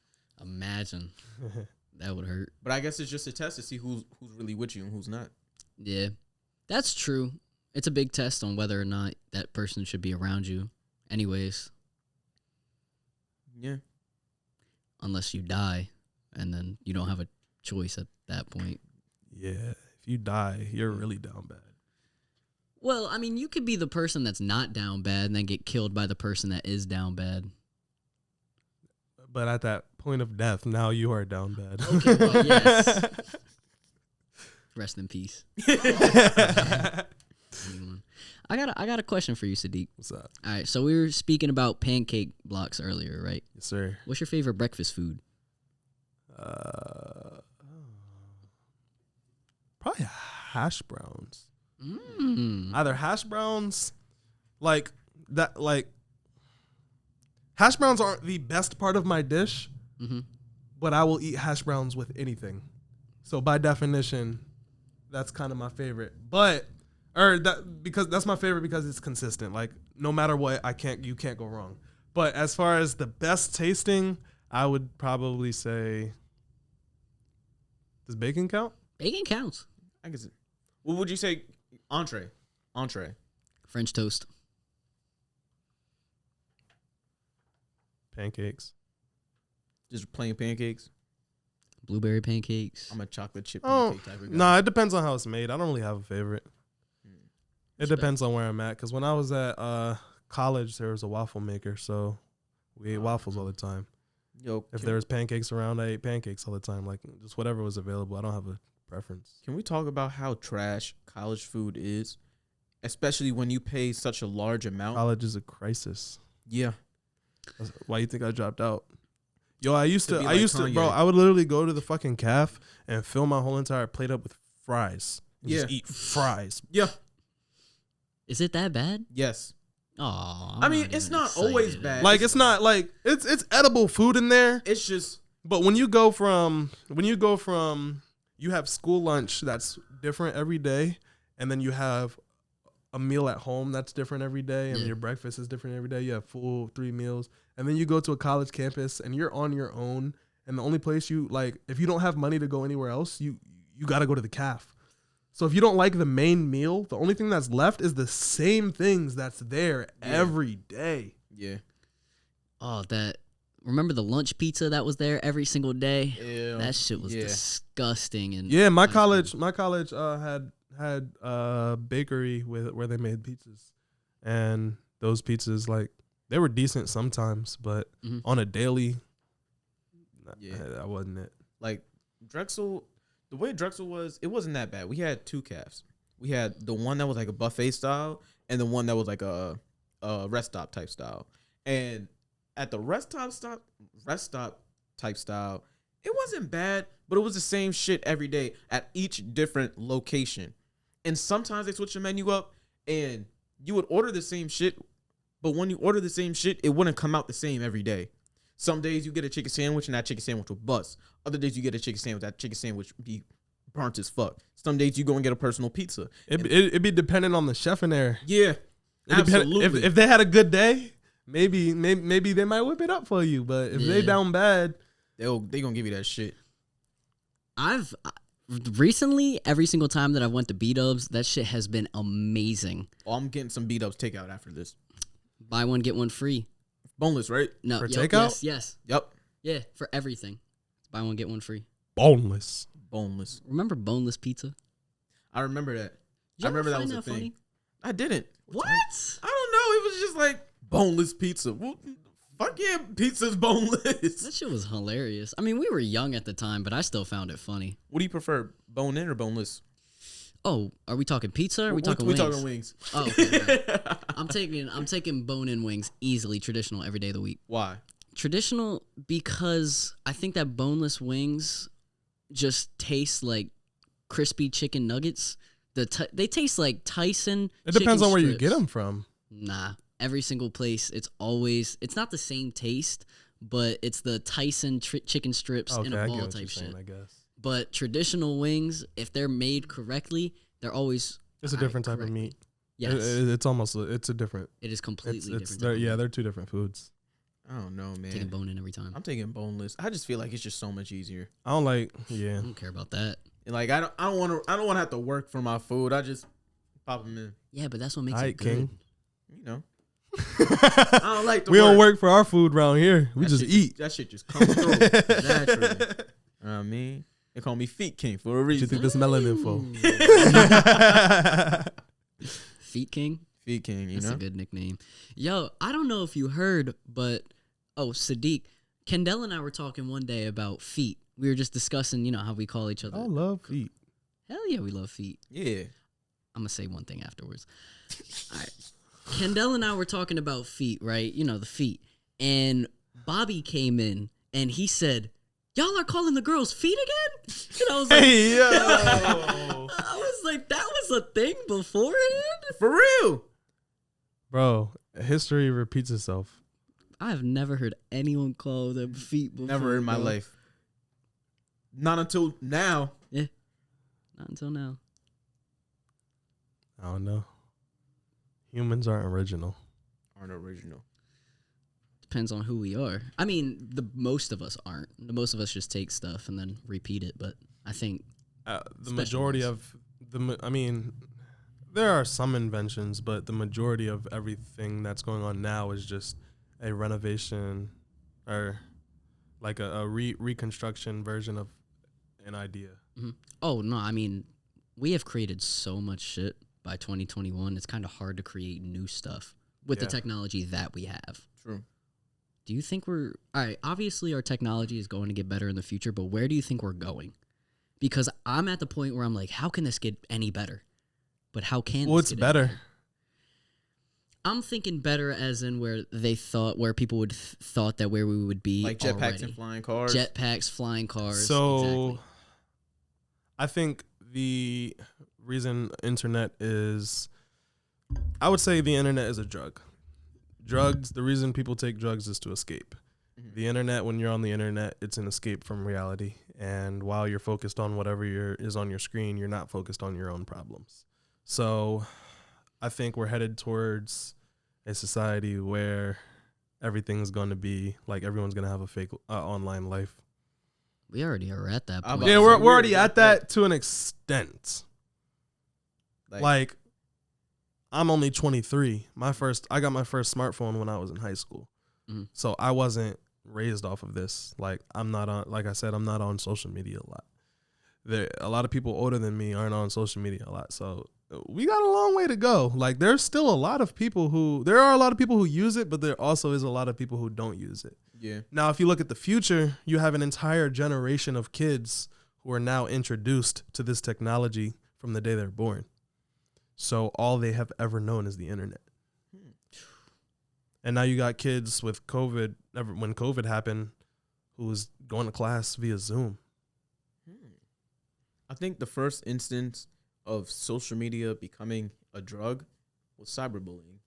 That would hurt. But I guess it's just a test to see who's really with you and who's not. Yeah, that's true. It's a big test on whether or not that person should be around you. Anyways. Yeah. Unless you die. And then you don't have a choice at that point. Yeah. If you die, you're really down bad. Well, I mean, you could be the person that's not down bad and then get killed by the person that is down bad. But at that point of death, now you are down bad. Okay, well, yes. Rest in peace. I got a question for you, Sadiq. What's up? All right, so we were speaking about pancake blocks earlier, right? Yes, sir. What's your favorite breakfast food? Probably hash browns. Mm. Either hash browns, like that, like hash browns aren't the best part of my dish, but I will eat hash browns with anything. So by definition, that's kind of my favorite. Because that's my favorite because it's consistent. Like no matter what, you can't go wrong. But as far as the best tasting, I would probably say, does bacon count? Bacon counts. I guess. What would you say? Entree. French toast. Pancakes. Just plain pancakes. Blueberry pancakes. I'm a chocolate chip Oh, pancake type of guy. nah, it depends on how it's made. I don't really have a favorite. It depends on where I'm at. Because when I was at college, there was a waffle maker, so we ate waffles all the time. Yo, If there was pancakes around, I ate pancakes all the time. Like just whatever was available. I don't have a preference. Can we talk about how trash college food is, especially when you pay such a large amount? College is a crisis. Yeah. Why you think I dropped out? Yo, I used to, Kanye. bro. I would literally go to the fucking caf and fill my whole entire plate up with fries. And Yeah. just eat fries. Yeah. Is it that bad? Yes. Oh, I mean, it's not always bad. Like it's not like it's edible food in there. It's just But when you go from you have school lunch that's different every day, and then you have a meal at home that's different every day, and your breakfast is different every day. You have full 3 meals, and then you go to a college campus and you're on your own, and the only place you like, if you don't have money to go anywhere else, you got to go to the caf. So if you don't like the main meal, the only thing that's left is the same things that's there every day. yeah. Oh, remember the lunch pizza that was there every single day? Ew. That shit was disgusting. And Yeah, my college had a bakery where they made pizzas, and those pizzas, like, they were decent sometimes, but on a daily, that wasn't it. Like Drexel, the way Drexel was, it wasn't that bad. We had 2 cafes. We had the one that was like a buffet style, and the one that was like a rest stop type style. And at the rest stop type style, it wasn't bad, but it was the same shit every day at each different location. And sometimes they switch the menu up, and you would order the same shit, but when you order the same shit, it wouldn't come out the same every day. Some days you get a chicken sandwich, and that chicken sandwich will bust. Other days you get a chicken sandwich, that chicken sandwich be burnt as fuck. Some days you go and get a personal pizza. It'd be dependent on the chef in there. Yeah, absolutely. If they had a good day, maybe they might whip it up for you. But if they down bad, they gonna give you that shit. I've recently, every single time that I went to B-Dubs, that shit has been amazing. Oh, I'm getting some B-Dubs takeout after this. Buy one, get one free. Boneless, right? No, For takeout? Yes. Yep. Yeah, for everything. Buy one, get one free. boneless. Boneless. Remember boneless pizza? I remember that. Did I remember you that ever was a find thing. I didn't. What? I don't know. It was just like boneless pizza. Well, fuck yeah, pizza's boneless. That shit was hilarious. I mean, we were young at the time, but I still found it funny. What do you prefer, bone in or boneless? Oh, are we talking pizza? Or are we talking we wings? talking wings. Oh, okay. Right. I'm taking bone-in wings easily. Traditional every day of the week. Why? Traditional because I think that boneless wings just taste like crispy chicken nuggets. They taste like Tyson. It depends chicken on where you strips. get them from. Nah, every single place. It's not the same taste, but it's the Tyson chicken strips in Okay, a I ball get what type you're shit. saying, I guess. But traditional wings, if they're made correctly, they're always It's a different type of correct. meat. Yes, it's a different. it is completely It's different. they're 2 different foods. I don't know, man. Taking bone in every time. I'm taking boneless. I just feel like it's just so much easier. I don't like. I Yeah, don't care about that. And like I don't want to have to work for my food. I just pop them in. Yeah, but that's what makes Aight, it good. King. You know. I don't like to we work. don't work for our food around here. We That just shit eat. That shit just comes through naturally. You know what I mean? They call me Feet King for a What you reason. think this melanin for? Feet King. Feet King, you That's know? a good nickname. Yo, I don't know if you heard, but Sadiq, Kendall and I were talking one day about feet. We were just discussing, you know, how we call each other. I love feet. Hell yeah, we love feet. Yeah. I'm gonna say one thing afterwards. All right. Kendall and I were talking about feet, right? You know, the feet. And Bobby came in and he said, "Y'all are calling the girls feet again?" And I was like, Hey, yo. I was like, that was a thing beforehand? For real. Bro, history repeats itself. I have never heard anyone call them feet before. Never in my bro. life. Not until now. Yeah. Not until now. I don't know. Humans aren't original. Aren't original. Depends on who we are. I mean, the most of us aren't. The most of us just take stuff and then repeat it. But I think The Special majority ones. of I mean, there are some inventions, but the majority of everything that's going on now is just a renovation or like a reconstruction version of an idea. oh no, I mean, we have created so much shit by 2021. It's kind of hard to create new stuff with the Yeah. technology that we have. True. Do you think we're all right? Obviously, our technology is going to get better in the future, but where do you think we're going? Because I'm at the point where I'm like, how can this get any better? But how can this What's get any better? I'm thinking better as in where they thought, where people would thought that where we would be, Like jetpacks already. and flying cars. Jetpacks, flying cars. So, exactly. I think the reason internet is, I would say the internet is a drug. Drugs, the reason people take drugs is to escape. The internet, when you're on the internet, it's an escape from reality. And while you're focused on whatever is on your screen, you're not focused on your own problems. So I think we're headed towards a society where everything's going to be like everyone's going to have a fake online life. We already are at that I'm point. about Yeah, to we're say, already at that to an extent. Like, I'm only 23. I got my first smartphone when I was in high school. Mhm. So I wasn't raised off of this. Like, I'm not on, like I said, I'm not on social media a lot. A lot of people older than me aren't on social media a lot. So we got a long way to go. Like, there are a lot of people who use it, but there also is a lot of people who don't use it. yeah. Now, if you look at the future, you have an entire generation of kids who are now introduced to this technology from the day they're born. So all they have ever known is the internet. And now you got kids with COVID, when COVID happened, who was going to class via Zoom. I think the first instance of social media becoming a drug was cyberbullying.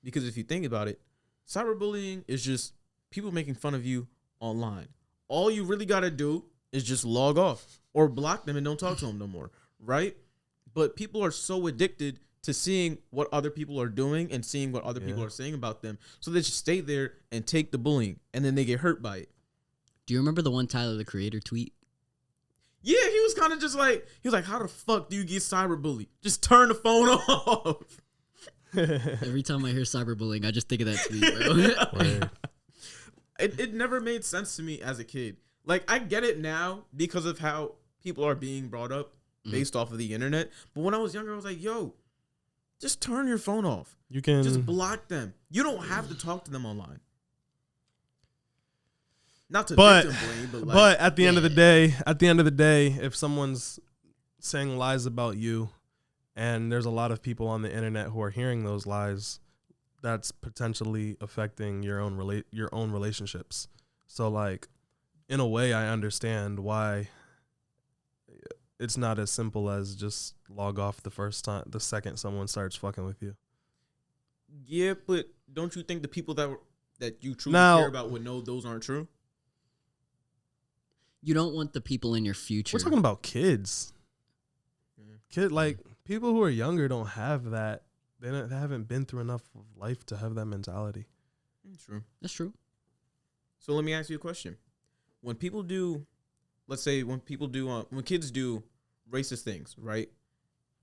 Because if you think about it, cyberbullying is just people making fun of you online. All you really got to do is just log off or block them and don't talk to them no more, right? But people are so addicted to seeing what other people are doing and seeing what other people are saying about them. So they just stay there and take the bullying, and then they get hurt by it. Do you remember the one Tyler the Creator tweet? Yeah, he was kind of just like, he was like, how the fuck do you get cyberbullied? Just turn the phone off. Every time I hear cyberbullying, I just think of that tweet, bro. Word. It never made sense to me as a kid. Like, I get it now because of how people are being brought up based off of the internet. But when I was younger, I was like, yo, just turn your phone off. You can Just block them. You don't have to talk to them online. Not to victim blame, but like, but at the end of the day, if someone's saying lies about you, and there's a lot of people on the internet who are hearing those lies, that's potentially affecting your own relationships. So, like, in a way, I understand why it's not as simple as just log off the second someone starts fucking with you. yeah, but don't you think the people that you truly Now- care about would know those aren't true? You don't want the people in your future. We're talking about kids. People who are younger don't have that. They haven't been through enough of life to have that mentality. True. That's true. So let me ask you a question. When people do, let's say when kids do racist things, right?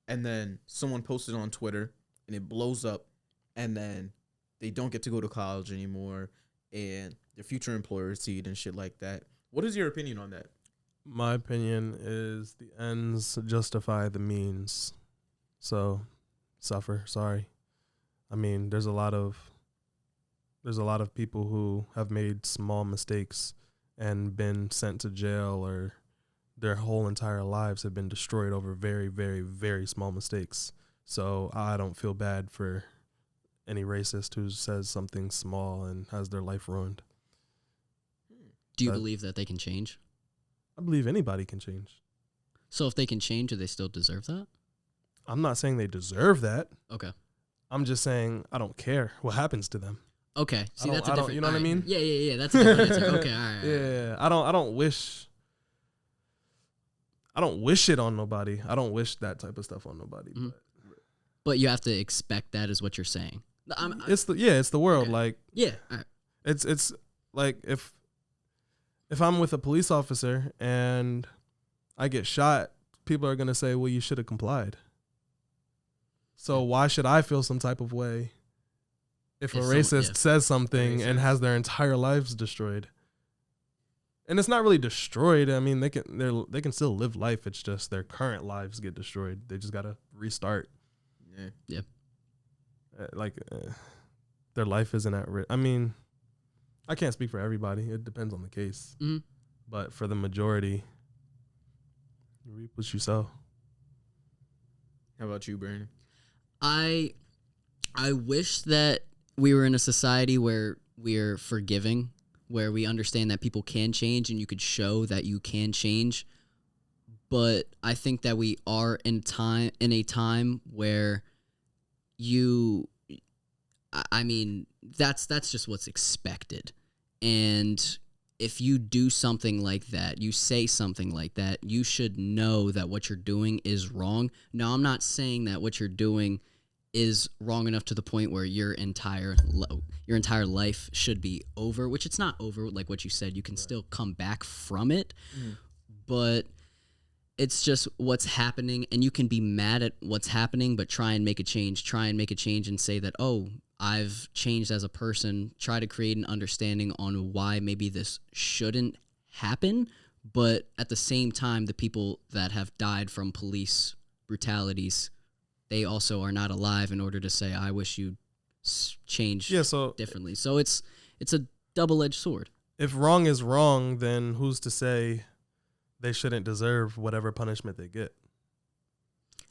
And then someone posts it on Twitter and it blows up, and then they don't get to go to college anymore, and their future employers see it and shit like that. What is your opinion on that? My opinion is the ends justify the means. So, suffer. Sorry. I mean, there's a lot of there's a lot of people who have made small mistakes and been sent to jail, or their whole entire lives have been destroyed over very, very, very small mistakes. So I don't feel bad for any racist who says something small and has their life ruined. Do you believe that they can change? I believe anybody can change. So if they can change, do they still deserve that? I'm not saying they deserve that. Okay. I'm just saying I don't care what happens to them. Okay. See, that's a I don't, different. you know what I mean? Yeah. That's a different answer. Okay. All right. Yeah. I don't wish it on nobody. I don't wish that type of stuff on nobody. Mm-hmm. But you have to expect that is what you're saying. It's the world. Okay. Like, yeah. All right. it's like if I'm with a police officer and I get shot, people are gonna say, well, you should have complied. So why should I feel some type of way if a racist says something and has their entire lives destroyed? And it's not really destroyed. I mean, they can still live life. It's just their current lives get destroyed. They just gotta restart. Yeah. Their life isn't at risk. I mean, I can't speak for everybody. It depends on the case. Mm-hmm. But for the majority, you reap what you sow. How about you, Brandon? I wish that we were in a society where we're forgiving, where we understand that people can change and you could show that you can change. But I think that we are in a time where that's just what's expected. And if you do something like that, you say something like that, you should know that what you're doing is wrong. Now, I'm not saying that what you're doing is wrong enough to the point where your entire life should be over, which it's not over. Like what you said, you can still come back from it, but it's just what's happening, and you can be mad at what's happening, but try and make a change and say that, oh, I've changed as a person, try to create an understanding on why maybe this shouldn't happen. But at the same time, the people that have died from police brutalities, they also are not alive in order to say, I wish you changed differently. So it's a double-edged sword. If wrong is wrong, then who's to say they shouldn't deserve whatever punishment they get?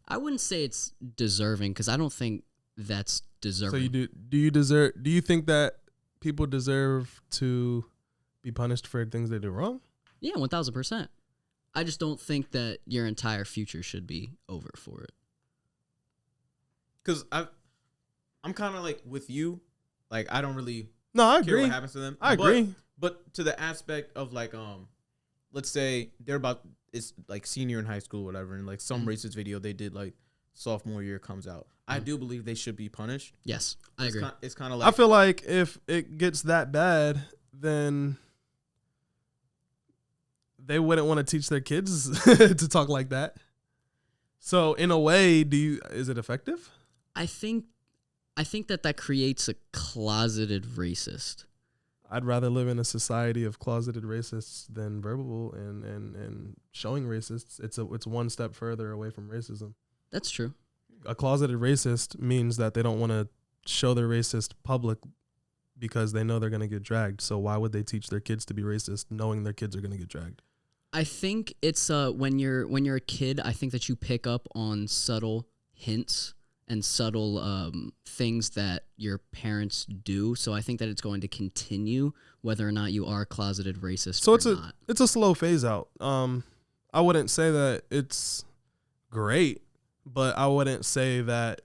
I wouldn't say it's deserving, because I don't think that's deserving. So do you think that people deserve to be punished for things they do wrong? Yeah, 1,000%. I just don't think that your entire future should be over for it. Because I'm kind of like with you, like I don't really I care agree. what happens to them. I agree. But to the aspect of like let's say it's like senior in high school or whatever, and like some racist video they did like sophomore year comes out. I do believe they should be punished. Yes, I agree. It's kind of like, I feel like if it gets that bad, then they wouldn't want to teach their kids to talk like that. So in a way, is it effective? I think that creates a closeted racist. I'd rather live in a society of closeted racists than verbal and showing racists. It's one step further away from racism. That's true. A closeted racist means that they don't want to show their racist public because they know they're going to get dragged. So why would they teach their kids to be racist knowing their kids are going to get dragged? I think it's when you're a kid, I think that you pick up on subtle hints and subtle things that your parents do. So I think that it's going to continue whether or not you are closeted racist. So it's a slow phase out. I wouldn't say that it's great, but I wouldn't say that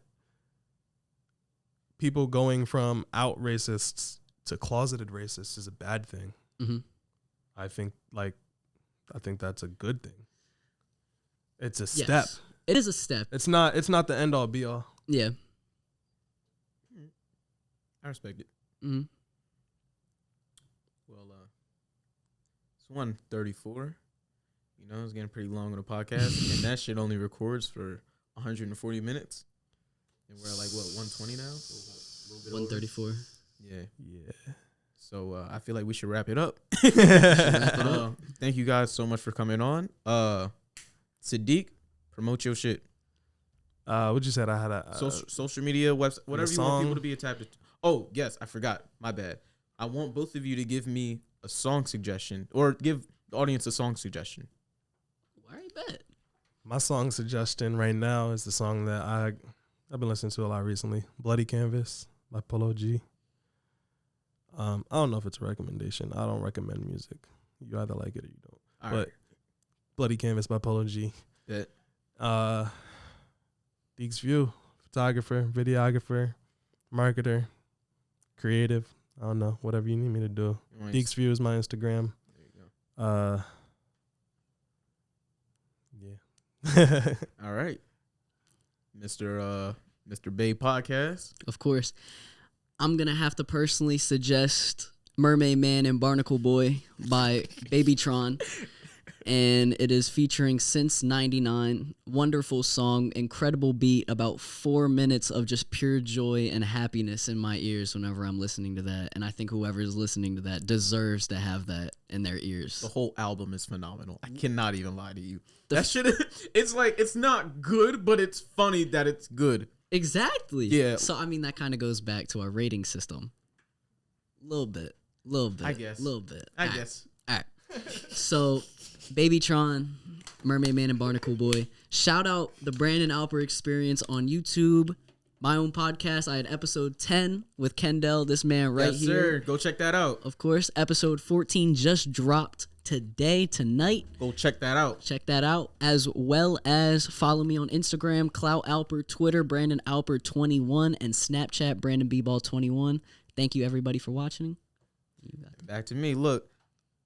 people going from out racists to closeted racists is a bad thing. Mm-hmm. I think that's a good thing. It's a Yes. step. It is a step. It's not the end all be all. Yeah. I respect it. Mm-hmm. Well, it's 1:34. You know, it's getting pretty long on the podcast, and that shit only records for 140 minutes. And we're at like, what, 120 now? So a little bit over. 134. Yeah. So I feel like we should wrap it up. Wrap it up. Thank you guys so much for coming on. Sadiq, promote your shit. What you said? I had a social media, website, whatever you want song. people to be attached to. Oh, yes, I forgot. My bad. I want both of you to give me a song suggestion or give the audience a song suggestion. All right, bet. My song suggestion right now is the song that I've been listening to a lot recently. Bloody Canvas by Polo G. I don't know if it's a recommendation. I don't recommend music. You either like it or you don't. All but right. Bloody Canvas by Polo G. Bet. Deeks View, photographer, videographer, marketer, creative. I don't know, whatever you need me to do. Nice. Deeks View is my Instagram. There you go. Yeah. All right. Mr. Bay Podcast. Of course. I'm going to have to personally suggest Mermaid Man and Barnacle Boy by Babytron. And it is featuring Since 99. Wonderful song, incredible beat, about 4 minutes of just pure joy and happiness in my ears whenever I'm listening to that. And I think whoever is listening to that deserves to have that in their ears. The whole album is phenomenal. I cannot even lie to you. That shit, it's like, it's not good, but it's funny that it's good. Exactly. Yeah. So, I mean, that kind of goes back to our rating system. Little bit. I guess. Little bit. I guess. All right. So, Babytron, Mermaid Man, and Barnacle Boy. Shout out the Brandon Alper Experience on YouTube. My own podcast. I had episode 10 with Kendall, this man right Yes, here. sir. Go check that out. Of course, episode 14 just dropped tonight. Go check that out. Check that out, as well as follow me on Instagram, Clout Alper, Twitter, Brandon Alper 21, and Snapchat, Brandon B-Ball 21. Thank you, everybody, for watching. Back to me. Look,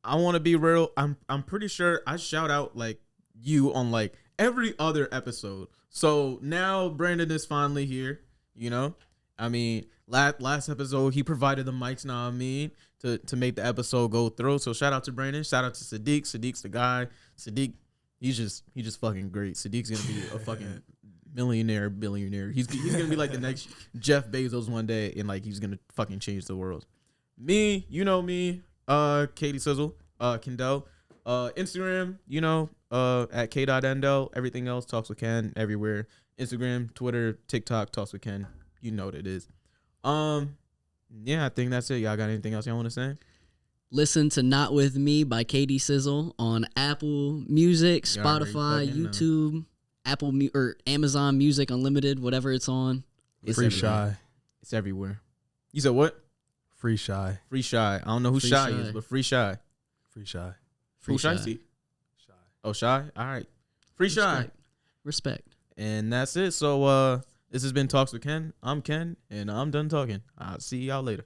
I want to be real. I'm pretty sure I shout out like you on like every other episode. So now Brandon is finally here. You know, I mean, last episode he provided the mics. Now I mean to make the episode go through. So shout out to Brandon. Shout out to Sadiq. Sadiq's the guy. Sadiq, he's just fucking great. Sadiq's gonna be a fucking millionaire, billionaire. He's gonna be like the next Jeff Bezos one day, and like he's gonna fucking change the world. Me, you know me, Katie Sizzle, Kendall, Instagram, you know, at k.endel. Everything else, Talks with Ken, everywhere. Instagram, Twitter, TikTok, Talks with Ken. You know what it is. Yeah, I think that's it. Y'all got anything else y'all want to say? Listen to Not With Me by Katie Sizzle on Apple Music, You already Spotify, fucking know. YouTube, or Amazon Music Unlimited, whatever it's on. It's Free everywhere. Shy. It's everywhere. You said what? Free Shy. Free Shy. I don't know who Free Shy Shy. is, but Free Shy. Free Shy. Free Who Shy? Shy. See? Oh, Shy? All right. Free Shy. Respect. And that's it. So this has been Talks with Ken. I'm Ken, and I'm done talking. I'll see y'all later.